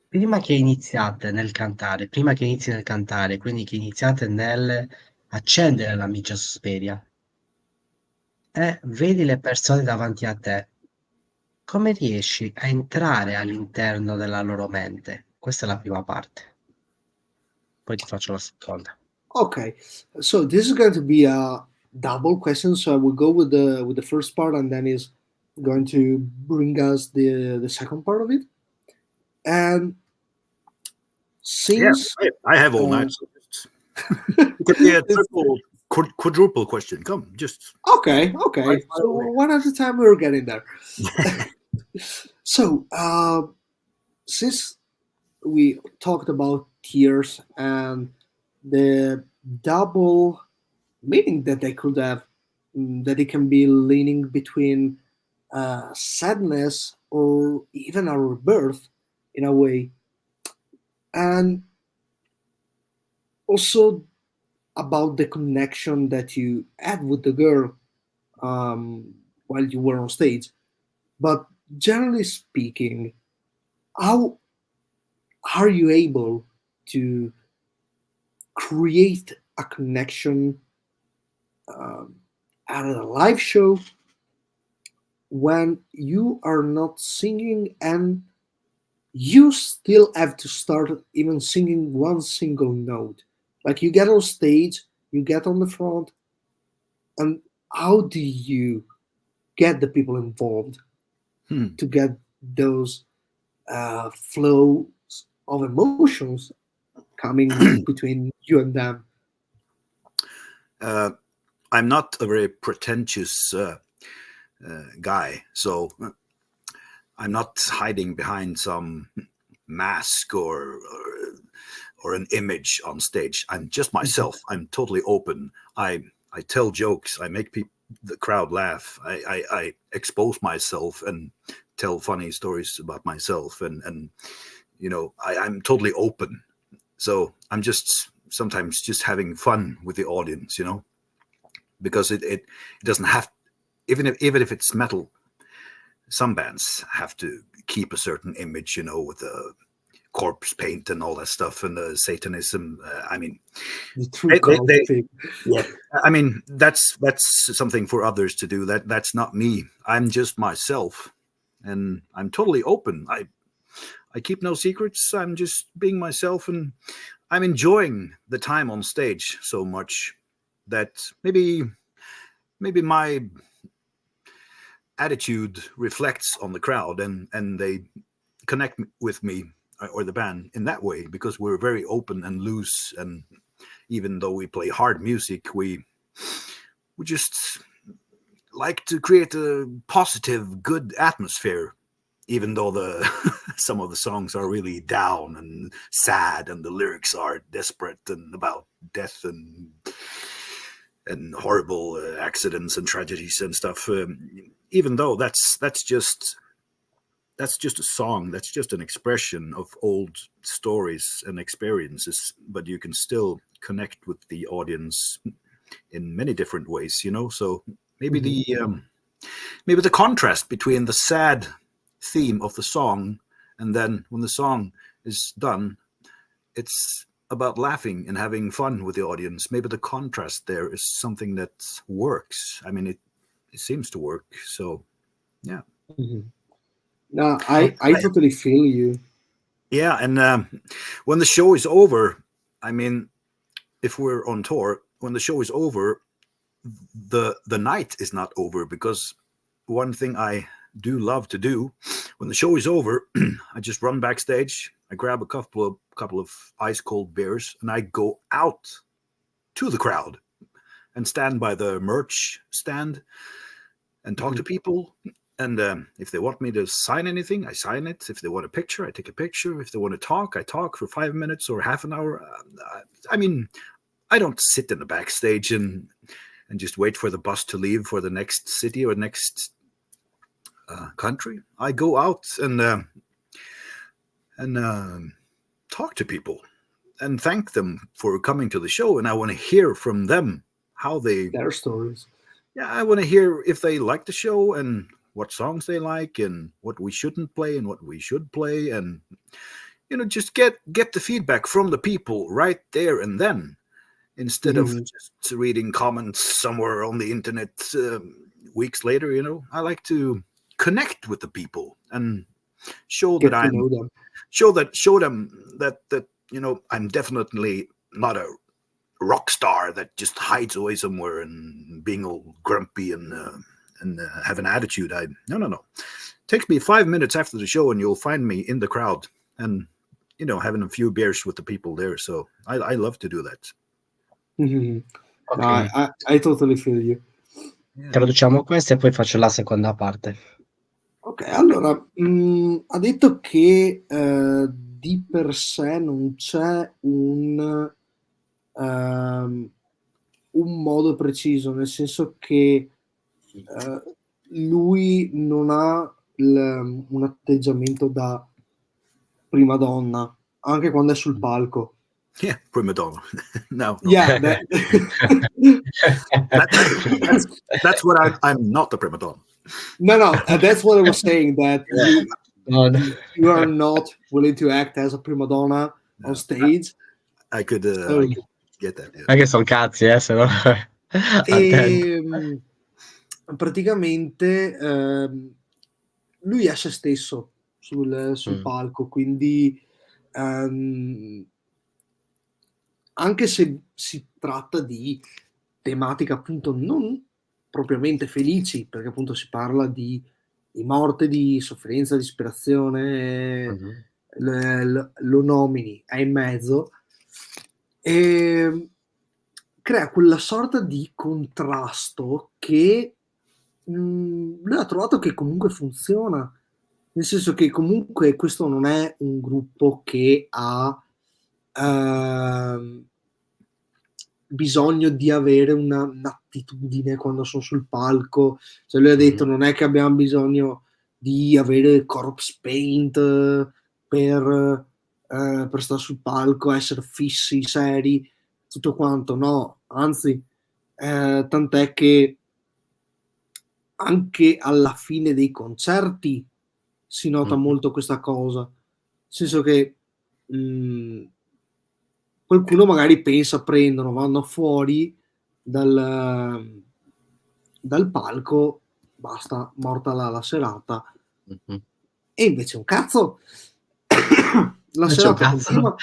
prima che iniziate nel cantare, prima che inizi nel cantare, quindi che iniziate nel accendere la miccia Susperia, e vedi le persone davanti a te, come riesci a entrare all'interno della loro mente? Questa è la prima parte. Poi ti faccio la seconda. Okay, so this is going to be a double question. So I will go with the first part, and then is going to bring us the second part of it. And since I have all night. So it could be a triple, quadruple question. Come, just okay. So one at a time, we're getting there. So since we talked about tears and the double meaning that they could have, that it can be leaning between sadness or even our rebirth in a way, and also about the connection that you had with the girl while you were on stage. But generally speaking, how are you able to create a connection at a live show when you are not singing and you still have to start even singing one single note? Like, you get on stage, you get on the front, and how do you get the people involved to get those flows of emotions coming between you and them? I'm not a very pretentious guy, so I'm not hiding behind some mask or an image on stage. I'm just myself. I'm totally open. I tell jokes. I make the crowd laugh. I expose myself and tell funny stories about myself, and you know, I'm totally open. So I'm just sometimes just having fun with the audience, you know, because it doesn't have, even if it's metal, some bands have to keep a certain image, you know, with the corpse paint and all that stuff and the Satanism. I mean, The true thing. Yeah, I mean, that's something for others to do. That's not me. I'm just myself, and I'm totally open. I keep no secrets. I'm just being myself, and I'm enjoying the time on stage so much that maybe my attitude reflects on the crowd, and they connect with me or the band in that way, because we're very open and loose, and even though we play hard music, we just like to create a positive, good atmosphere, even though some of the songs are really down and sad, and the lyrics are desperate and about death and horrible accidents and tragedies and stuff. Even though that's just a song, that's just an expression of old stories and experiences, but you can still connect with the audience in many different ways, So maybe maybe the contrast between the sad theme of the song, and then when the song is done, it's about laughing and having fun with the audience. Maybe the contrast there is something that works. I mean, it seems to work. So, yeah. No, I totally feel you. Yeah, and when the show is over, I mean, if we're on tour, when the show is over, the night is not over, because one thing I do love to do when the show is over, I just run backstage, I grab a couple of ice cold beers, and I go out to the crowd and stand by the merch stand and talk to people. And if they want me to sign anything, I sign it. If they want a picture, I take a picture. If they want to talk, I talk for 5 minutes or half an hour. I mean, I don't sit in the backstage and just wait for the bus to leave for the next city or next country. I go out and talk to people and thank them for coming to the show. And I want to hear from them how their stories. Yeah, I want to hear if they like the show and what songs they like and what we shouldn't play and what we should play, and just get the feedback from the people right there and then, instead of just reading comments somewhere on the internet weeks later. I like to connect with the people and show them that I'm definitely not a rock star that just hides away somewhere and being all grumpy and have an attitude. No. Takes me 5 minutes after the show and you'll find me in the crowd and having a few beers with the people there. So I love to do that. Okay. No, I totally feel you. Traduciamo questo e poi faccio la seconda parte. Ok, allora ha detto che di per sé non c'è un modo preciso, nel senso che lui non ha un atteggiamento da prima donna, anche quando è sul palco. Yeah, prima donna. No. Yeah, that's what I'm not the prima donna. No, that's what I was saying, that you are not willing to act as a prima donna on stage. I could get that. Yeah. Anche sono cazzi, se no. Praticamente lui è se stesso sul palco, quindi anche se si tratta di tematiche appunto non propriamente felici, perché appunto si parla di morte, di sofferenza, di disperazione, lo nomini, è in mezzo, e crea quella sorta di contrasto che lui ha trovato che comunque funziona, nel senso che comunque questo non è un gruppo che ha bisogno di avere un'attitudine quando sono sul palco. Cioè lui ha detto non è che abbiamo bisogno di avere corpse paint per stare sul palco, essere fissi, seri, tutto quanto, no, anzi tant'è che anche alla fine dei concerti si nota molto questa cosa, nel senso che qualcuno magari pensa, vanno fuori dal palco, basta, morta la serata, Mhm. E invece un cazzo. La Non c'è un serata cazzo. continua.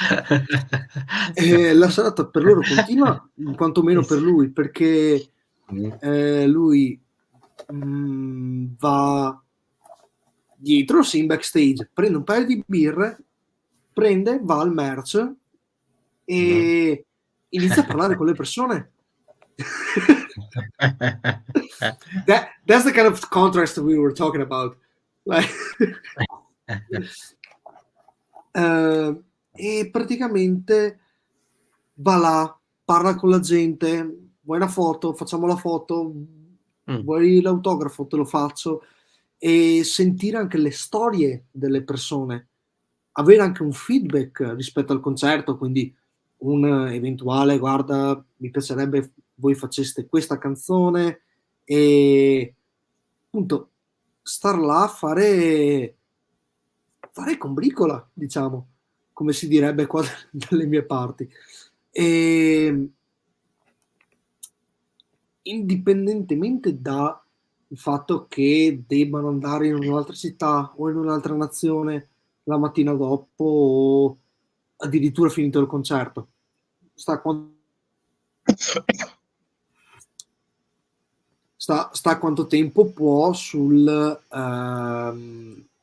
La serata per loro continua, quantomeno per lui, perché lui va dietro, in backstage, prende un paio di birre, va al merch e inizia a parlare con le persone. That's the kind of contrast we were talking about. Like, e praticamente va là, parla con la gente, vuoi una foto, facciamo la foto, vuoi l'autografo, te lo faccio, e sentire anche le storie delle persone, avere anche un feedback rispetto al concerto, quindi un eventuale, guarda, mi piacerebbe voi faceste questa canzone, e appunto star là a fare combricola, diciamo, come si direbbe qua dalle mie parti. E indipendentemente dal fatto che debbano andare in un'altra città o in un'altra nazione la mattina dopo o addirittura finito il concerto. Sta quanto tempo può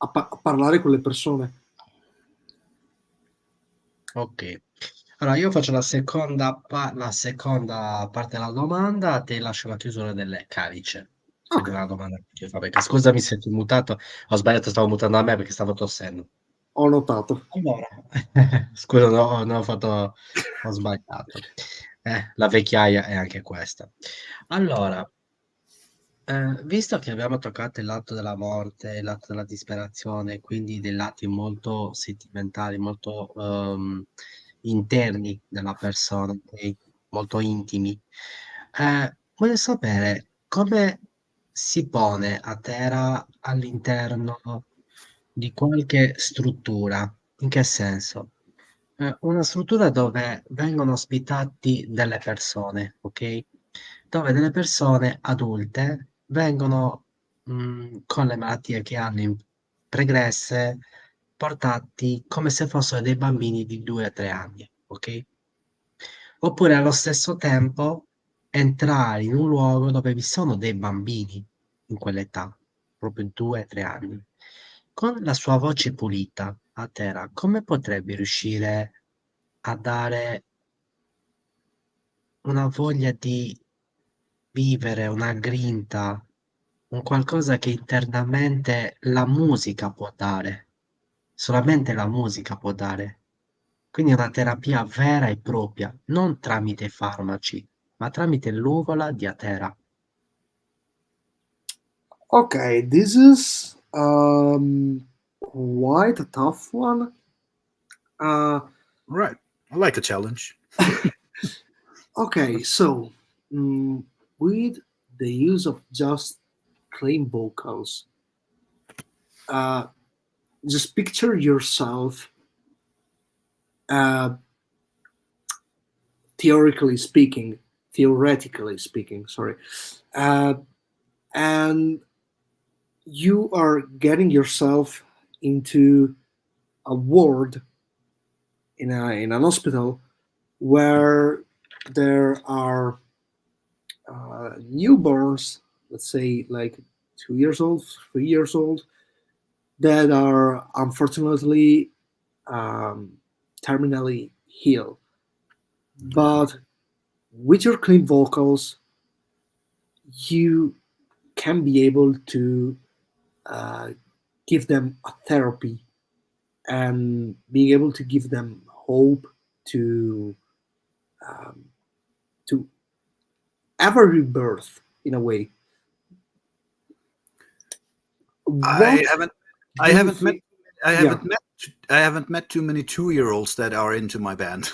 a parlare con le persone. Ok, allora io faccio la seconda parte della domanda, a te lascio la chiusura delle calice. Quindi Ok, una domanda che ti fa, perché scusami se ti ho mutato, ho sbagliato, stavo mutando a me perché stavo tossendo. ho notato. Allora, scusa, no, no, ho sbagliato. La vecchiaia è anche questa. Allora, visto che abbiamo toccato il lato della morte, il lato della disperazione, quindi dei lati molto sentimentali, molto interni della persona, ok? Molto intimi, voglio sapere come si pone Atera all'interno di qualche struttura. In che senso? Una struttura dove vengono ospitati delle persone, ok? Dove delle persone adulte vengono con le malattie che hanno pregresse, portati come se fossero dei bambini di 2 o 3 anni, ok? Oppure allo stesso tempo entrare in un luogo dove vi sono dei bambini in quell'età, proprio 2 o 3 anni. Con la sua voce pulita, a Atera, come potrebbe riuscire a dare una voglia di vivere, una grinta, un qualcosa che internamente la musica può dare, solamente la musica può dare. Quindi una terapia vera e propria, non tramite farmaci, ma tramite l'ugola di Atera. Okay, this is quite a tough one. Uh, Right. I like a challenge. okay, so with the use of just clean vocals, uh, just picture yourself, uh, theoretically speaking, sorry, uh, and you are getting yourself into a ward in an hospital where there are newborns, let's say like 2 years old, 3 years old, that are unfortunately um, terminally ill. But with your clean vocals, you can be able to uh, give them a therapy and being able to give them hope to um, to have a rebirth in a way. I What haven't I do you haven't met think? I Yeah, haven't met too many 2-year-olds that are into my band.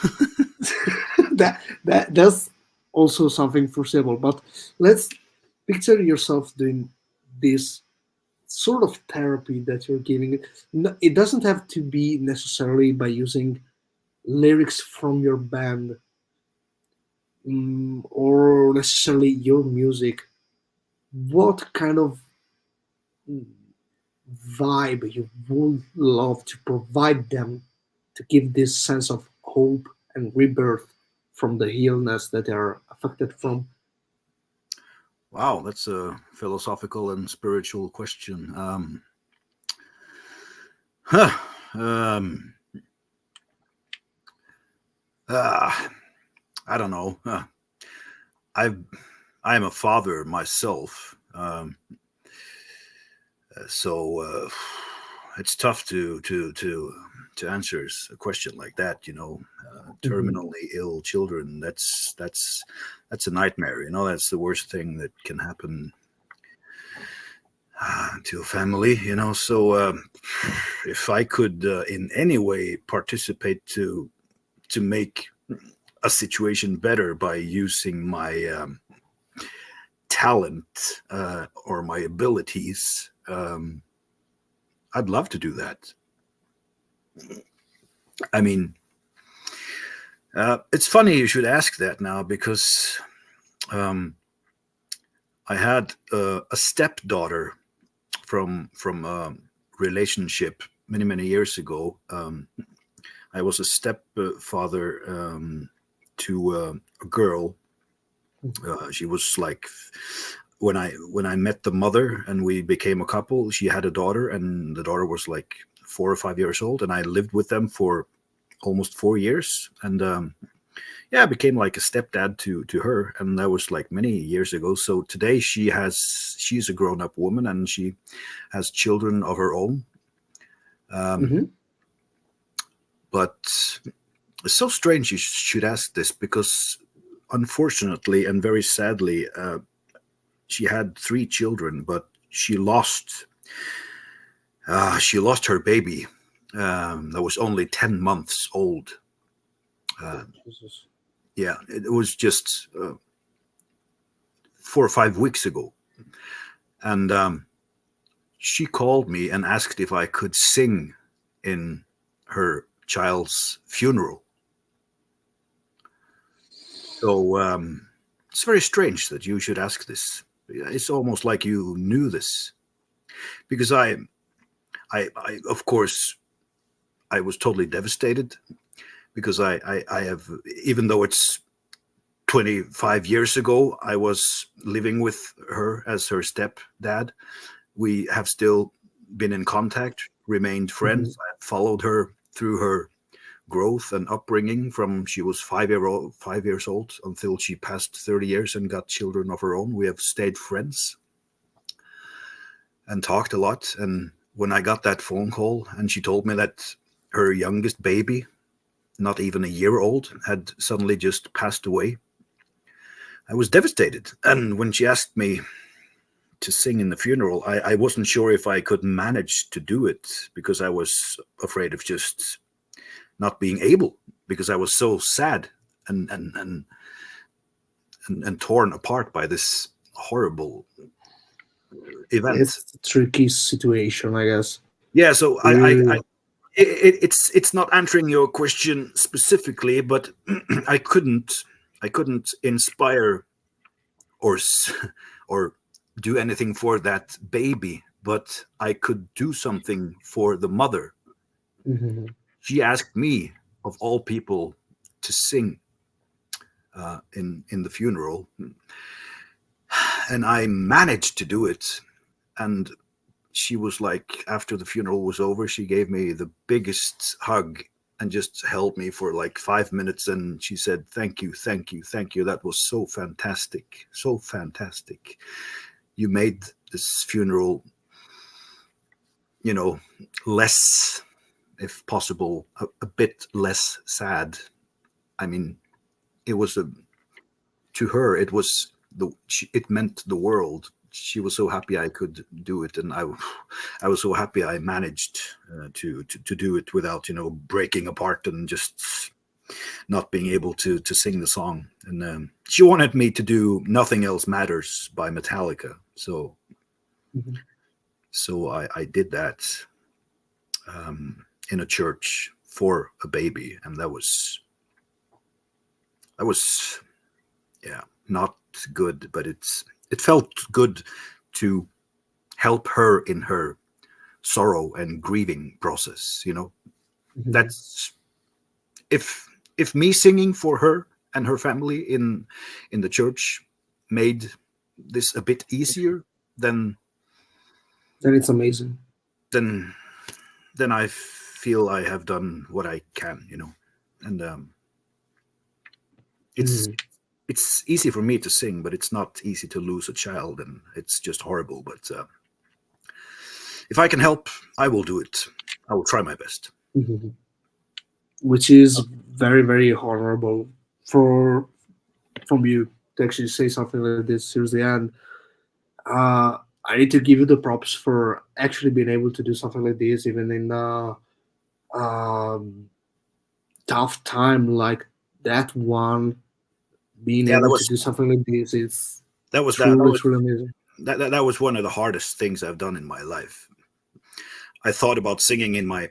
that's also something foreseeable. But let's picture yourself doing this sort of therapy that you're giving. It doesn't have to be necessarily by using lyrics from your band, or necessarily your music. What kind of vibe you would love to provide them to give this sense of hope and rebirth from the illness that they are affected from? Wow, that's a philosophical and spiritual question. Huh. I don't know. I'm a father myself, so it's tough to answer a question like that. You know, terminally ill children. That's a nightmare. You know, that's the worst thing that can happen to a family. You know, so if I could in any way participate to make a situation better by using my talent or my abilities, I'd love to do that. I mean, it's funny you should ask that now, because I had a stepdaughter from a relationship many years ago. I was a stepfather to a girl. She was like, when I met the mother and we became a couple, she had a daughter, and the daughter was like 4 or 5 years old, and I lived with them for almost 4 years, and yeah, I became like a stepdad to her, and that was like many years ago. So today she's a grown-up woman, and she has children of her own. But it's so strange you should ask this, because unfortunately and very sadly, she had 3 children, but she lost her baby that was only 10 months old. Yeah, it was just 4 or 5 weeks ago, and she called me and asked if I could sing in her child's funeral. So it's very strange that you should ask this. It's almost like you knew this, because I of course I was totally devastated, because I have, even though it's 25 years ago, I was living with her as her stepdad. We have still been in contact, remained friends. I followed her through her growth and upbringing from she was 5 years old until she passed 30 years and got children of her own. We have stayed friends and talked a lot. And when I got that phone call and she told me that her youngest baby, not even a year old, had suddenly just passed away, I was devastated. And when she asked me to sing in the funeral, I wasn't sure if I could manage to do it, because I was afraid of just not being able, because I was so sad and torn apart by this horrible event. It's a tricky situation, I guess. Yeah, so it's not answering your question specifically, but I couldn't inspire or do anything for that baby, but I could do something for the mother. She asked me, of all people, to sing in the funeral, and I managed to do it. And she was like, after the funeral was over, she gave me the biggest hug and just held me for like 5 minutes, and she said, "Thank you, thank you, thank you. That was so fantastic, so fantastic. You made this funeral, you know, less, if possible, a bit less sad." I mean, it was to her, it was it meant the world. She was so happy I could do it, and I was so happy I managed to do it without, you know, breaking apart and just not being able to sing the song. And she wanted me to do "Nothing Else Matters" by Metallica, so I did that in a church for a baby, and that was yeah, not good, but it felt good to help her in her sorrow and grieving process, you know. Mhm. That's if me singing for her and her family in the church made this a bit easier, then it's amazing. then I feel I have done what I can, you know. And it's easy for me to sing, but it's not easy to lose a child, and it's just horrible. But if I can help, I will do it. I will try my best. Mhm. Which is very, very honorable from you to actually say something like this seriously. And I need to give you the props for actually being able to do something like this, even in tough time like that one. Being Yeah, able to do something like this is truly amazing. That was one of the hardest things I've done in my life. I thought about singing in my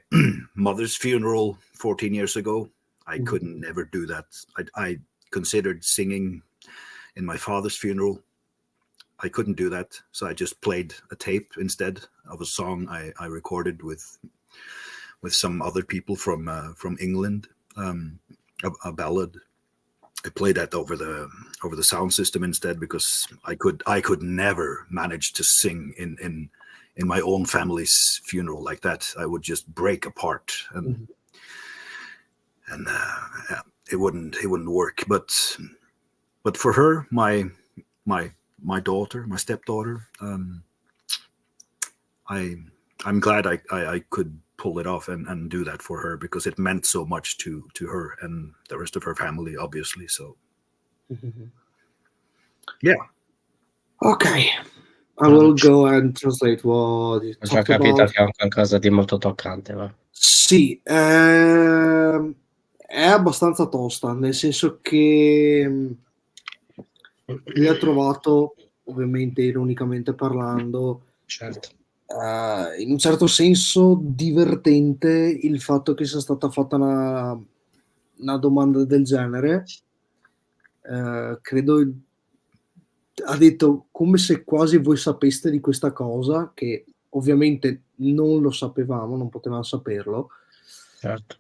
mother's funeral 14 years ago. I couldn't never do that. I considered singing in my father's funeral. I couldn't do that, so I just played a tape instead of a song I recorded with some other people from England, a ballad. I played that over the sound system instead, because I could never manage to sing in my own family's funeral like that. I would just break apart, and yeah, it wouldn't work. But for her, my daughter, my stepdaughter, I'm glad I could pull it off and do that for her, because it meant so much to her and the rest of her family, obviously. So yeah. Okay, I will go and translate what you Ho già talked capito about. che è un qualcosa di molto toccante, va. Sì, è abbastanza tosta, nel senso che lui ha trovato, ovviamente ironicamente parlando, Certo. in un certo senso divertente il fatto che sia stata fatta una domanda del genere. Credo, ha detto come se quasi voi sapeste di questa cosa, che ovviamente non lo sapevamo, non potevamo saperlo. Certo.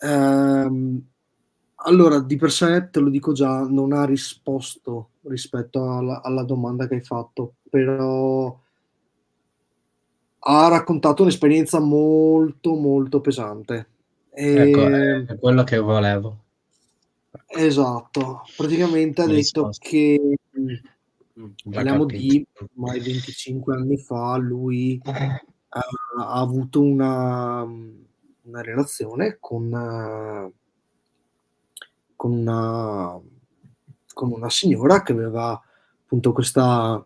Allora, di per sé, te lo dico già, non ha risposto rispetto alla domanda che hai fatto, però ha raccontato un'esperienza molto, molto pesante. Ecco, è quello che volevo. Esatto. Praticamente ha La detto risposta. che Già parliamo capito. di ormai 25 anni fa, lui ha avuto una relazione con una signora che aveva appunto questa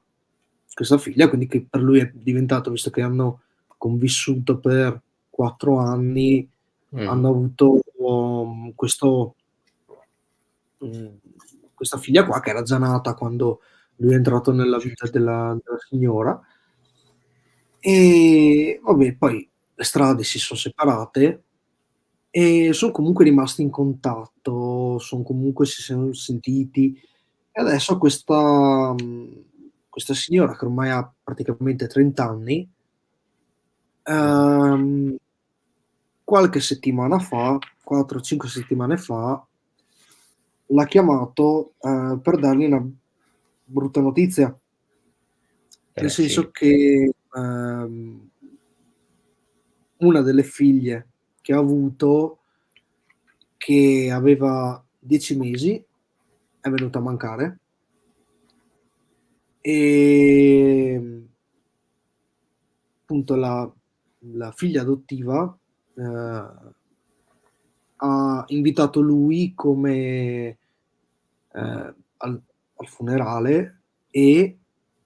figlia, quindi che per lui è diventato, visto che hanno convissuto per 4 anni, hanno avuto questa figlia qua, che era già nata quando lui è entrato nella vita della signora. E vabbè, poi le strade si son separate e son comunque rimasti in contatto, comunque si son sentiti, e adesso questa signora, che ormai ha praticamente 30 anni, ehm, qualche settimana fa, 4, 5 settimane fa, l'ha chiamato, per dargli una brutta notizia. Nel senso che, una delle figlie che ha avuto, che aveva 10 mesi, è venuta a mancare. Appunto la figlia adottiva, ha invitato lui come al funerale e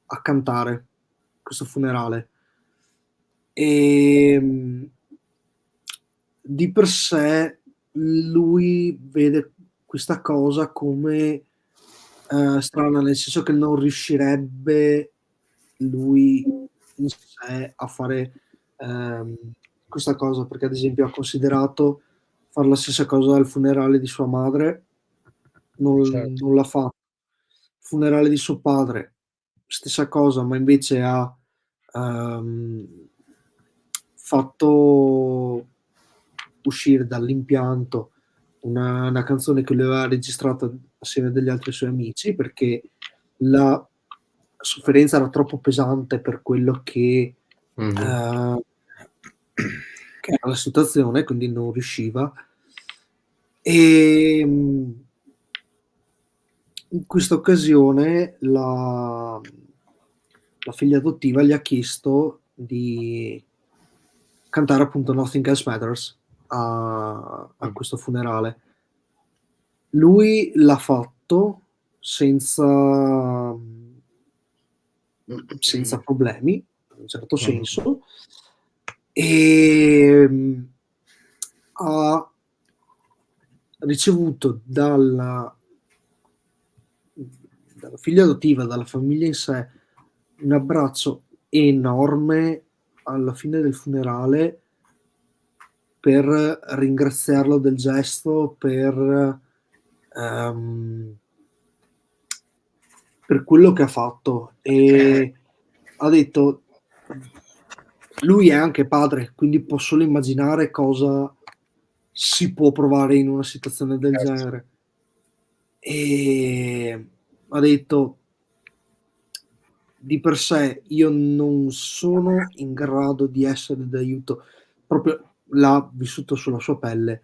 a cantare questo funerale. Di per sé lui vede questa cosa come strana, nel senso che non riuscirebbe lui in sé a fare questa cosa, perché ad esempio ha considerato far la stessa cosa al funerale di sua madre, non l'ha fatto. Funerale di suo padre, stessa cosa, ma invece ha fatto uscire dall'impianto una canzone che lui aveva registrato assieme a degli altri suoi amici, perché la sofferenza era troppo pesante per quello che era la situazione, quindi non riusciva. E in questa occasione la figlia adottiva gli ha chiesto di cantare appunto Nothing Else Matters a questo funerale. Lui l'ha fatto senza problemi, in un certo senso, e ha ricevuto dalla figlia adottiva, dalla famiglia in sé, un abbraccio enorme alla fine del funerale per ringraziarlo del gesto, per quello che ha fatto. E ha detto, lui è anche padre, quindi può solo immaginare cosa si può provare in una situazione del genere. E ha detto, di per sé io non sono in grado di essere d'aiuto, proprio l'ha vissuto sulla sua pelle,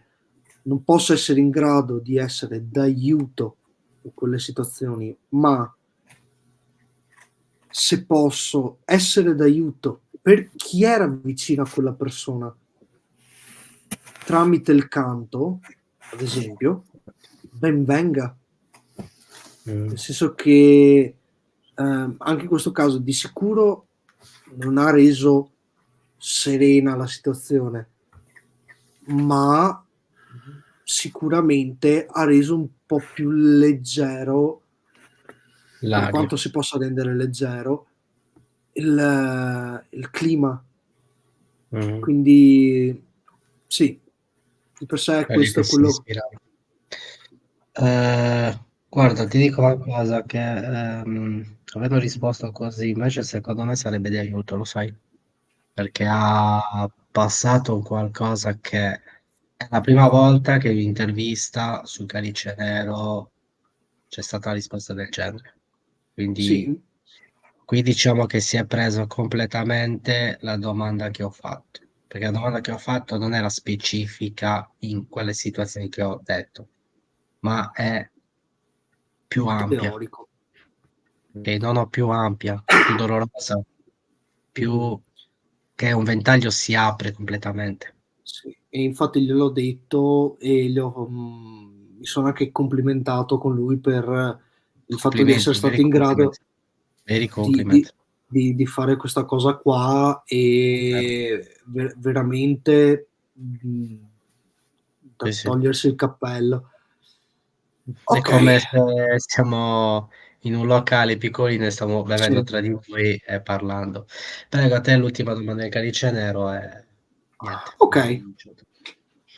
non posso essere in grado di essere d'aiuto in quelle situazioni, ma se posso essere d'aiuto per chi era vicino a quella persona tramite il canto, ad esempio, ben venga. Nel senso che anche in questo caso di sicuro non ha reso serena la situazione, ma sicuramente ha reso un po' più leggero, per quanto si possa rendere leggero, il clima. Quindi sì, di per sé questo è quello. Guarda, ti dico una cosa, che avendo risposto così invece secondo me sarebbe di aiuto, lo sai, perché ha passato un qualcosa che è la prima volta che in intervista su Calice Nero c'è stata una risposta del genere, quindi Sì, qui diciamo che si è preso completamente la domanda che ho fatto, perché la domanda che ho fatto non era specifica in quelle situazioni che ho detto, ma è più ampia, teorico. che non ho più ampia, più dolorosa, più che un ventaglio si apre completamente. Sì. E infatti gliel'ho detto e mi sono anche complimentato con lui per il fatto di essere Complimenti, stato veri in grado complimenti, veri di, complimenti. di fare questa cosa qua, e veramente da Sì, sì. togliersi il cappello. È Ok, come se siamo in un locale piccolino e stiamo bevendo sì. tra di noi e parlando. Prego, a te l'ultima domanda del Calice Nero è niente. Ok.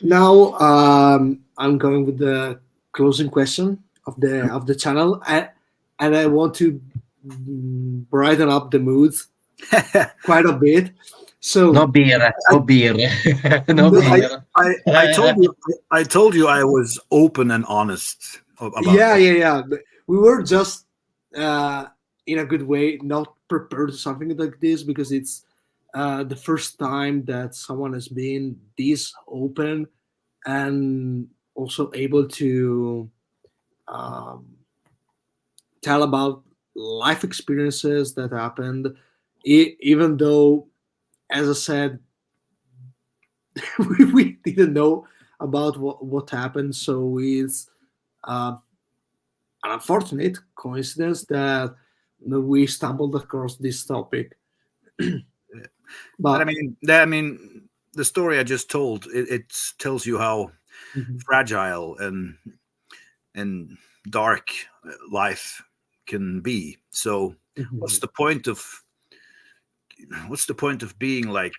Now I'm going with the closing question of the channel, and I want to brighten up the moods quite a bit. So No birre, no birre, no no, birre. I told you I was open and honest about that. yeah. But we were just in a good way not prepared to something like this, because it's the first time that someone has been this open and also able to um, tell about life experiences that happened, even though, as I said, we didn't know about what happened. So it's uh, an unfortunate coincidence that we stumbled across this topic. But But I mean, the story I just told, it tells you how fragile and dark life can be. So what's the point of being like,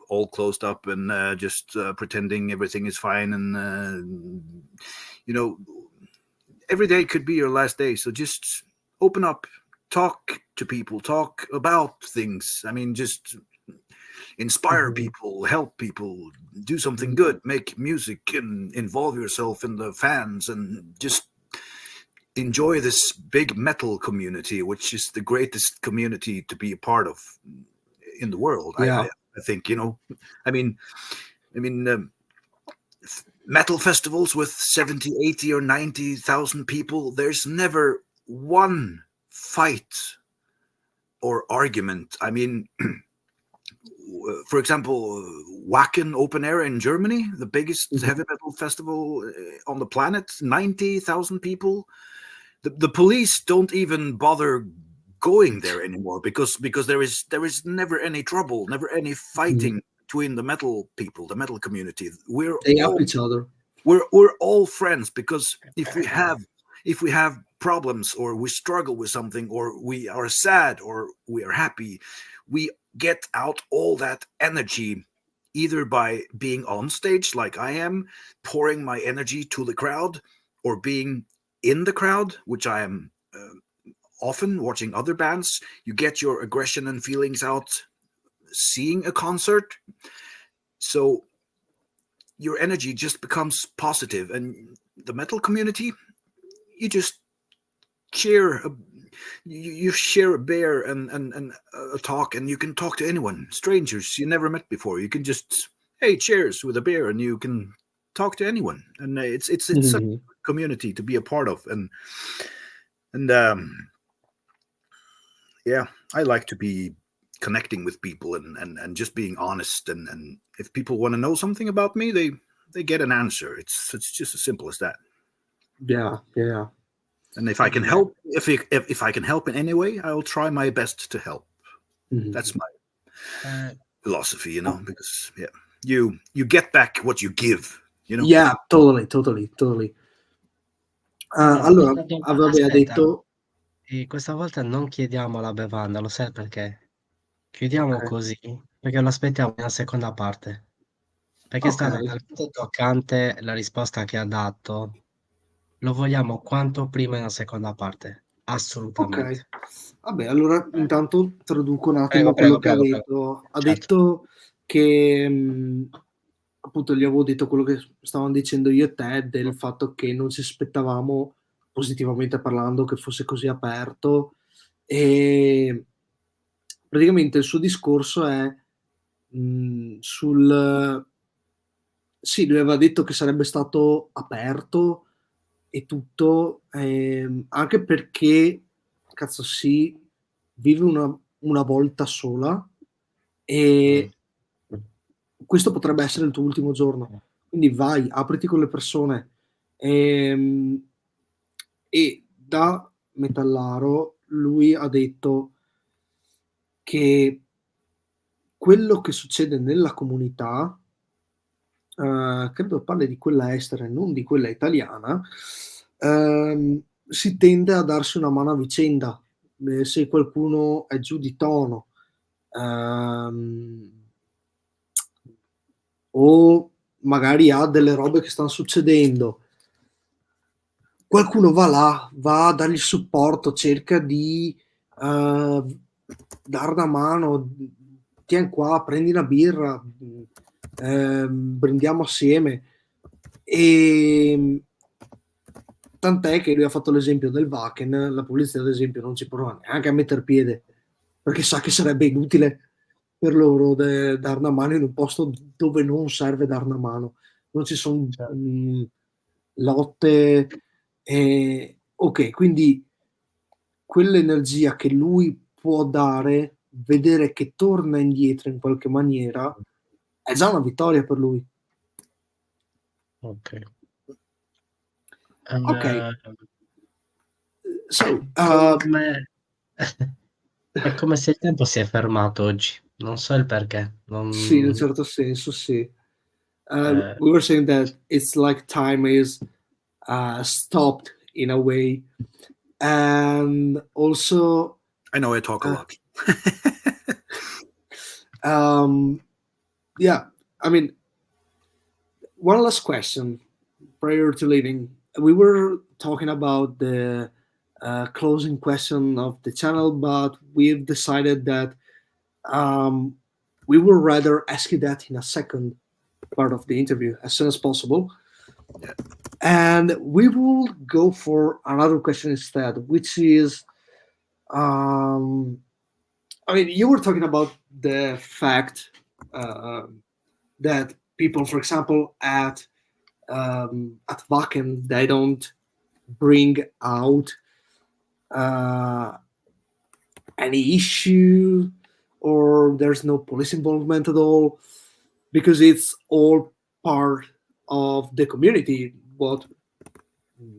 all closed up and just pretending everything is fine, and every day could be your last day. So just open up, talk to people, talk about things. I mean, just inspire people, help people, do something good, make music, and involve yourself in the fans, and just enjoy this big metal community, which is the greatest community to be a part of in the world. I think, I mean, metal festivals with 70, 80 or 90,000 people, there's never one fight or argument. I mean, for example, Wacken Open Air in Germany, the biggest heavy metal festival on the planet, 90,000 people. The police don't even bother going there anymore because there is never any trouble, never any fighting between the metal people, the metal community. They help each other. We're all friends, because if we have problems, or we struggle with something, or we are sad, or we are happy, we get out all that energy either by being on stage like I am, pouring my energy to the crowd, or being in the crowd, which I am often watching other bands. You get your aggression and feelings out seeing a concert, so your energy just becomes positive. And the metal community, you just cheer, you share a beer and a talk, and you can talk to anyone, strangers you never met before. You can just, hey, cheers with a beer, and you can talk to anyone. And it's a community to be a part of. And yeah, I like to be connecting with people and just being honest. And if people want to know something about me, they get an answer. It's just as simple as that. Yeah. And if I can help, if I can help in any way, I'll try my best to help. That's my philosophy, because you get back what you give, Yeah, totally. Allora, aveva detto... E questa volta non chiediamo la bevanda, lo sai perché? Chiudiamo così, perché lo aspettiamo nella seconda parte. Perché è stata talmente toccante la risposta che ha dato, lo vogliamo quanto prima nella seconda parte. Assolutamente. Vabbè, allora intanto traduco un attimo quello che ha detto. Ha detto che appunto gli avevo detto quello che stavano dicendo io e te, del fatto che non ci aspettavamo, positivamente parlando, che fosse così aperto, e praticamente il suo discorso è sì, lui aveva detto che sarebbe stato aperto e tutto, anche perché cazzo si vive una volta sola, e questo potrebbe essere il tuo ultimo giorno, quindi vai, apriti con le persone. E da metallaro lui ha detto che quello che succede nella comunità, credo parli di quella estera e non di quella italiana, si tende a darsi una mano a vicenda. Se qualcuno è giù di tono, o magari ha delle robe che stanno succedendo, qualcuno va là, va a dargli supporto, cerca di dare una mano, tieni qua, prendi una birra, brindiamo assieme. E tant'è che lui ha fatto l'esempio del Wacken, la polizia ad esempio non ci prova neanche a metter piede, perché sa che sarebbe inutile per loro dare una mano in un posto dove non serve dare una mano, non ci sono lotte, ok, quindi quell'energia che lui può dare, vedere che torna indietro in qualche maniera, è già una vittoria per lui. Ok. So, è come se il tempo si è fermato oggi. Non so il perché. Sì, in un certo senso, sì. We were saying that it's like time is stopped in a way, and also I know I talk a lot. Yeah, I mean, one last question prior to leaving. We were talking about the closing question of the channel, but we've decided that we would rather ask you that in a second part of the interview as soon as possible. And we will go for another question instead, which is, I mean, you were talking about the fact that people, for example, at Wacken, they don't bring out any issue, or there's no police involvement at all, because it's all part of the community, what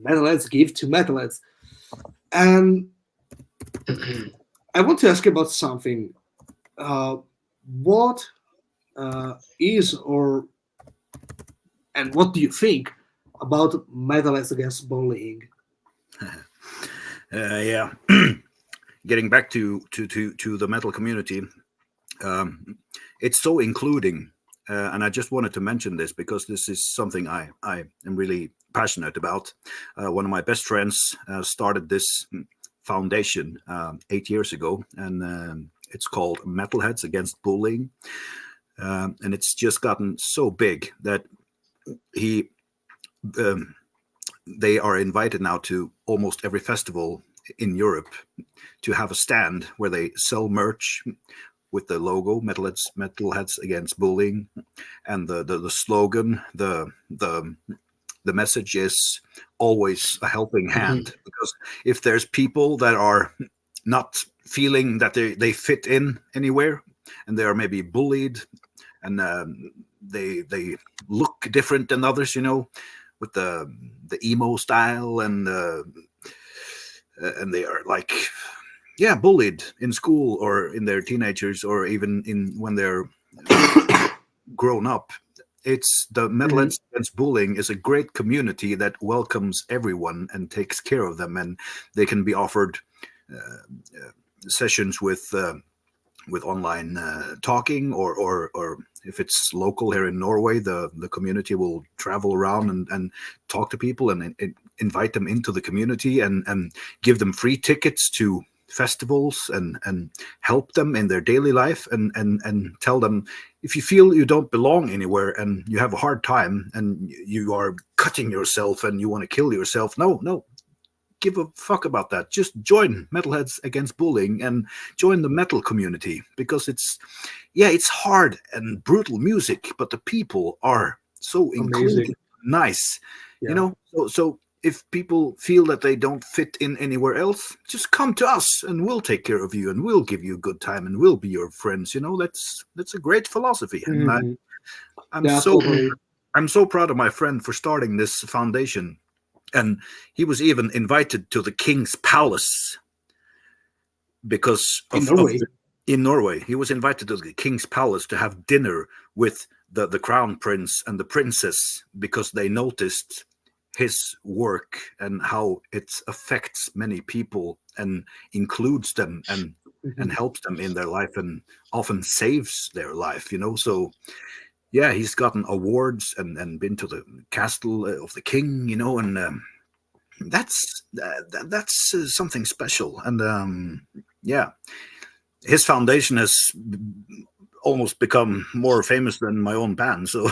metalheads give to metalheads. And I want to ask you about something. What is, or and what do you think about metalheads against bullying? Yeah. Getting back to the metal community, it's so including, and I just wanted to mention this because this is something I am really passionate about. One of my best friends started this foundation 8 years ago, and it's called Metalheads Against Bullying, and it's just gotten so big that they are invited now to almost every festival in Europe to have a stand where they sell merch with the logo Metalheads Against Bullying, and the slogan, the message is always a helping hand. Because if there's people that are not feeling that they fit in anywhere, and they are maybe bullied, and they look different than others, you know, with the emo style, and they are like, yeah, bullied in school or in their teenagers, or even when they're grown up. It's the Metalheads Against Bullying is a great community that welcomes everyone and takes care of them, and they can be offered sessions with online talking, or if it's local here in Norway, the community will travel around and talk to people and invite them into the community, and give them free tickets to festivals, and help them in their daily life, and tell them, if you feel you don't belong anywhere and you have a hard time and you are cutting yourself and you want to kill yourself, no, give a fuck about that. Just join Metalheads Against Bullying and join the metal community, because it's hard and brutal music, but the people are so inclusive, nice, you know. So if people feel that they don't fit in anywhere else, just come to us and we'll take care of you, and we'll give you a good time, and we'll be your friends. You know, that's a great philosophy. And I'm so proud of my friend for starting this foundation. And he was even invited to the King's Palace because in Norway. He was invited to the King's Palace to have dinner with the crown prince and the princess, because they noticed his work and how it affects many people and includes them and helps them in their life, and often saves their life, you know. So yeah, he's gotten awards and been to the castle of the king, you know, and that's something special. And yeah, his foundation has almost become more famous than my own band. So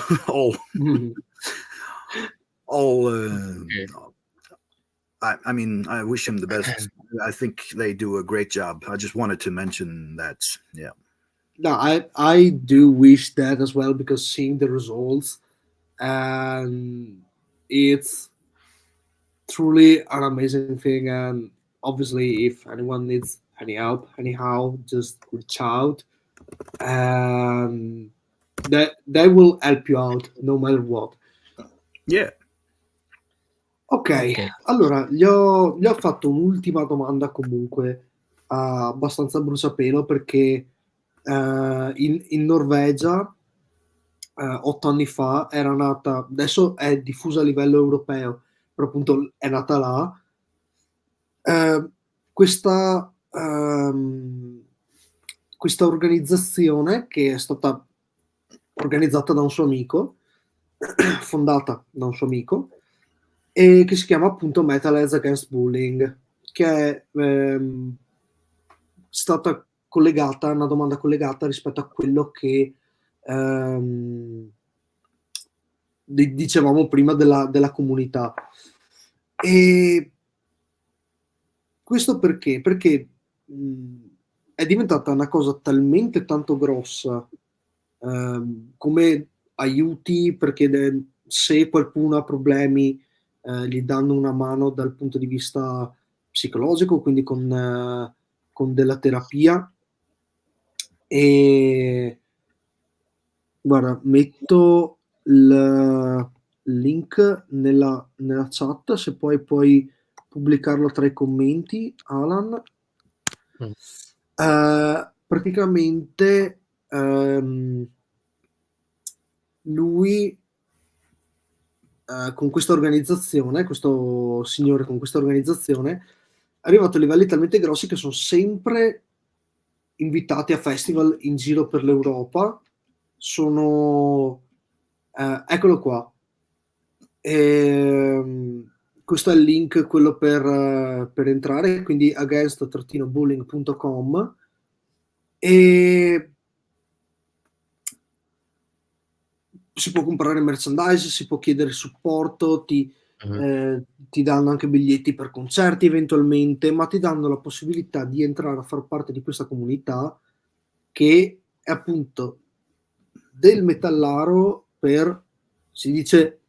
I mean, I wish him the best. I think they do a great job. I just wanted to mention that. Yeah. No, I do wish that as well, because seeing the results, and it's truly an amazing thing. And obviously, if anyone needs any help, anyhow, just reach out, and they will help you out no matter what. Yeah. Ok, allora gli ho fatto un'ultima domanda comunque abbastanza a bruciapelo, perché in Norvegia 8 anni fa era nata, adesso è diffusa a livello europeo, però appunto è nata là questa organizzazione, che è stata organizzata da un suo amico, fondata da un suo amico, e che si chiama appunto Metalheads Against Bullying, che è stata collegata, una domanda collegata rispetto a quello che dicevamo prima della comunità. E questo perché? Perché è diventata una cosa talmente tanto grossa come aiuti, perché se qualcuno ha problemi gli danno una mano dal punto di vista psicologico, quindi con della terapia. E guarda, metto il link nella chat, se puoi pubblicarlo tra i commenti, Alan. Praticamente lui con questa organizzazione, questo signore con questa organizzazione, è arrivato a livelli talmente grossi che sono sempre invitati a festival in giro per l'Europa. Sono eccolo qua. Questo è il link, quello per entrare, quindi against-bullying.com, e si può comprare merchandise, si può chiedere supporto, ti danno anche biglietti per concerti eventualmente, ma ti danno la possibilità di entrare a far parte di questa comunità che è appunto del metallaro si dice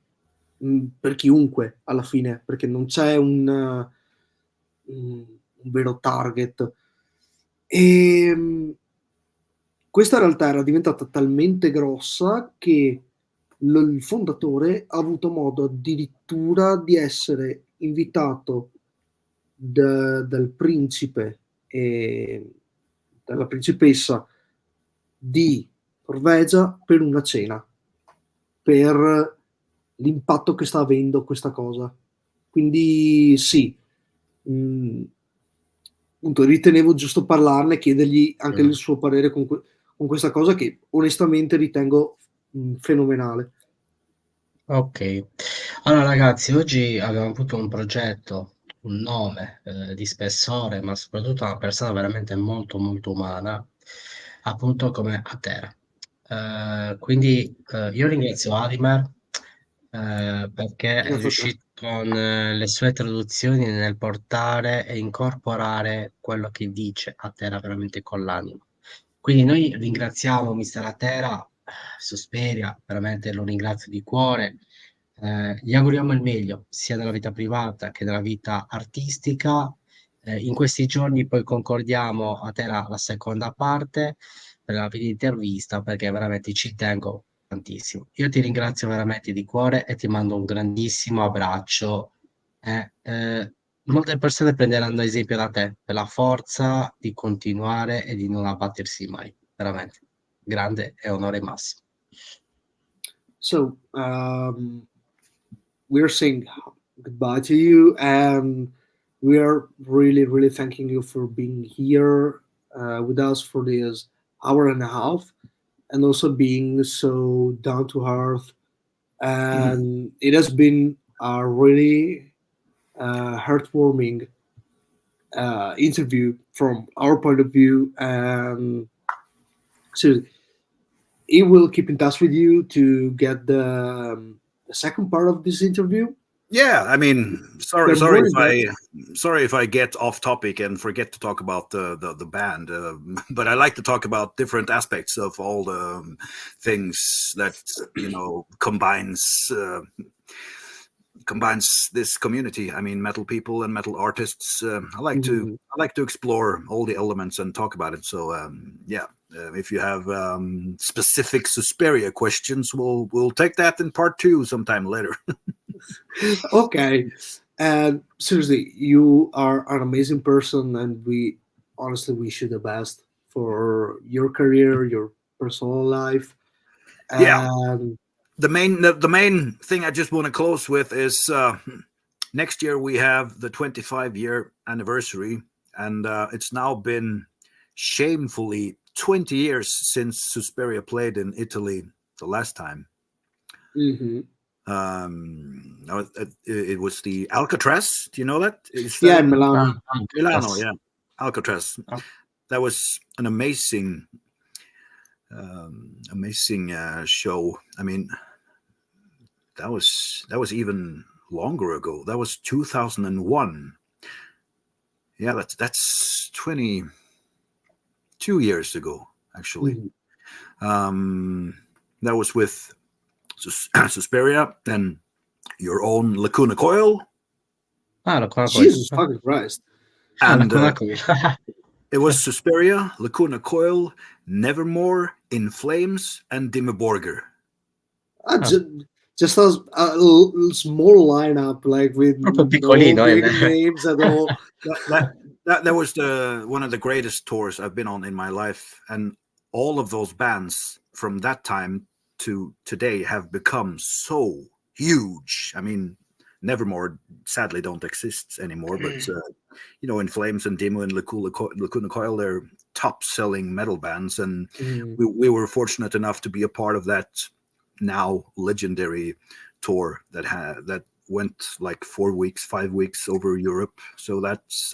per chiunque alla fine, perché non c'è un vero target. E questa realtà era diventata talmente grossa che il fondatore ha avuto modo addirittura di essere invitato dal principe e dalla principessa di Norvegia per una cena, per l'impatto che sta avendo questa cosa. Quindi sì, appunto, ritenevo giusto parlarne, chiedergli anche il suo parere con questa cosa che onestamente ritengo fenomenale. Ok, allora ragazzi, oggi abbiamo avuto un progetto, un nome di spessore, ma soprattutto una persona veramente molto molto umana, appunto come Atera. Quindi io ringrazio Adimer perché è Grazie a te. riuscito con le sue traduzioni nel portare e incorporare quello che dice Atera veramente con l'anima. Quindi noi ringraziamo Mister Atera, Susperia, veramente lo ringrazio di cuore. Gli auguriamo il meglio, sia nella vita privata che nella vita artistica. In questi giorni poi concordiamo a Tera la seconda parte per la intervista, perché veramente ci tengo tantissimo. Io ti ringrazio veramente di cuore e ti mando un grandissimo abbraccio. Molte persone prenderanno esempio da te per la forza di continuare e di non abbattersi mai. Veramente, grande e onore massimo. So, we're saying goodbye to you, and we are really, really thanking you for being here with us for this hour and a half, and also being so down to earth. And it has been a really heartwarming interview from our point of view. And seriously, he will keep in touch with you to get the second part of this interview. Yeah, I mean, sorry if I get off topic and forget to talk about the band, but I like to talk about different aspects of all the things that combines this community. I mean, metal people and metal artists. I like to explore all the elements and talk about it. So if you have specific Susperia questions, we'll take that in part 2 sometime later. Okay, and seriously, you are an amazing person, and we honestly wish you the best for your career, your personal life. And the main thing I just want to close with is next year we have the 25-year anniversary, and it's now been shamefully 20 years since Susperia played in Italy the last time. It was the Alcatraz. Do you know that? Yeah, Milano. Milano, yeah, Alcatraz. that was an amazing show. I mean, that was even longer ago. That was 2001. Yeah, that's 22 years ago, actually. That was with Susperia and your own Lacuna Coil. Lacuna Coil. Jesus fucking Christ. And Lacuna Coil. it was Susperia, Lacuna Coil, Nevermore, In Flames, and Dimmu Borgir. Just a small lineup, like with no big names at all. That was one of the greatest tours I've been on in my life, and all of those bands from that time to today have become so huge. I mean, Nevermore sadly don't exist anymore, but In Flames and Dimmu and Lacuna Coil, they're top-selling metal bands, and we were fortunate enough to be a part of that now legendary tour that went like 5 weeks over Europe. So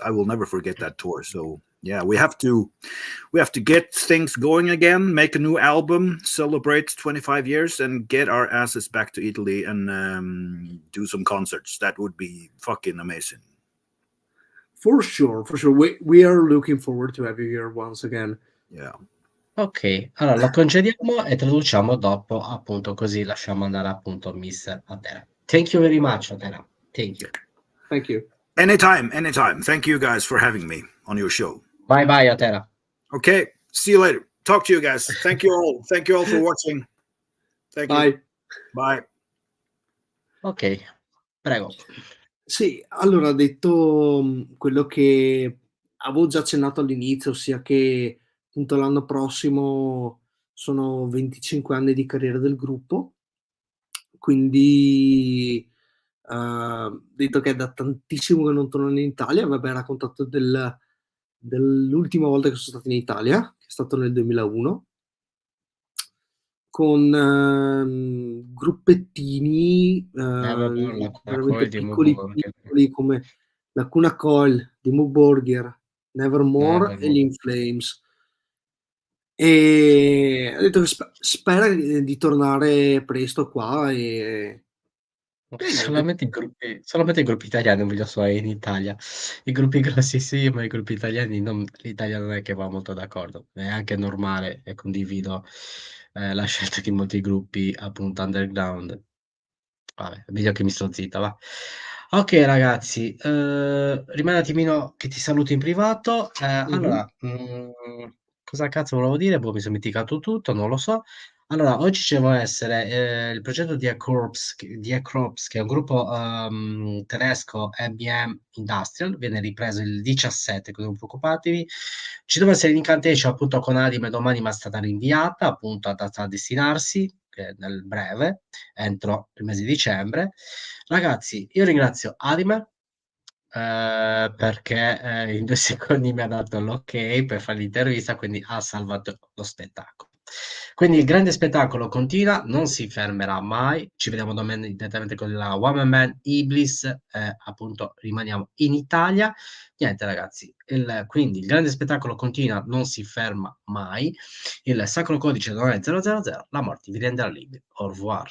I will never forget that tour. So yeah, we have to get things going again, make a new album, celebrate 25 years, and get our asses back to Italy and do some concerts. That would be fucking amazing. For sure. We are looking forward to have you here once again. Yeah. Ok, allora lo congediamo e traduciamo dopo, appunto, così lasciamo andare appunto Mr. Atera. Thank you very much, Atera. Thank you. Thank you. Anytime. Thank you guys for having me on your show. Bye bye, Atera. Okay, see you later. Talk to you guys. Thank you all. Thank you all for watching. Thank you. Bye. Bye. Ok, prego. Sì, allora, detto quello che avevo già accennato all'inizio, ossia che appunto l'anno prossimo sono 25 anni di carriera del gruppo, quindi detto che è da tantissimo che non torno in Italia, vabbè, raccontato dell'ultima volta che sono stato in Italia, che è stato nel 2001, con gruppettini veramente piccoli come Lacuna Coil, Dimmu Borgir, Nevermore e gli In Flames. E ha detto che spera di tornare presto qua e solamente i gruppi italiani non voglio suonare in Italia. I gruppi grossi sì, ma i gruppi italiani l'Italia non è che va molto d'accordo. È anche normale e condivido la scelta di molti gruppi appunto underground. Vabbè, è meglio che mi sto zitta, va. Ok ragazzi, rimane un attimino che ti saluto in privato. Allora, cosa cazzo volevo dire? Boh, mi sono dimenticato tutto, non lo so. Allora, oggi ci deve essere il progetto di Acrops, che è un gruppo tedesco EBM Industrial, viene ripreso il 17, quindi non preoccupatevi. Ci deve essere l'incantation appunto con Anime domani, ma è stata rinviata appunto a destinarsi nel breve, entro il mese di dicembre. Ragazzi, io ringrazio Anime perché in 2 secondi mi ha dato l'ok per fare l'intervista, quindi ha salvato lo spettacolo. Quindi il grande spettacolo continua, non si fermerà mai. Ci vediamo domani direttamente con la One Man Iblis, appunto rimaniamo in Italia. Niente ragazzi, quindi il grande spettacolo continua, non si ferma mai. Il sacro codice non è 000, la morte vi renderà liberi. Au revoir.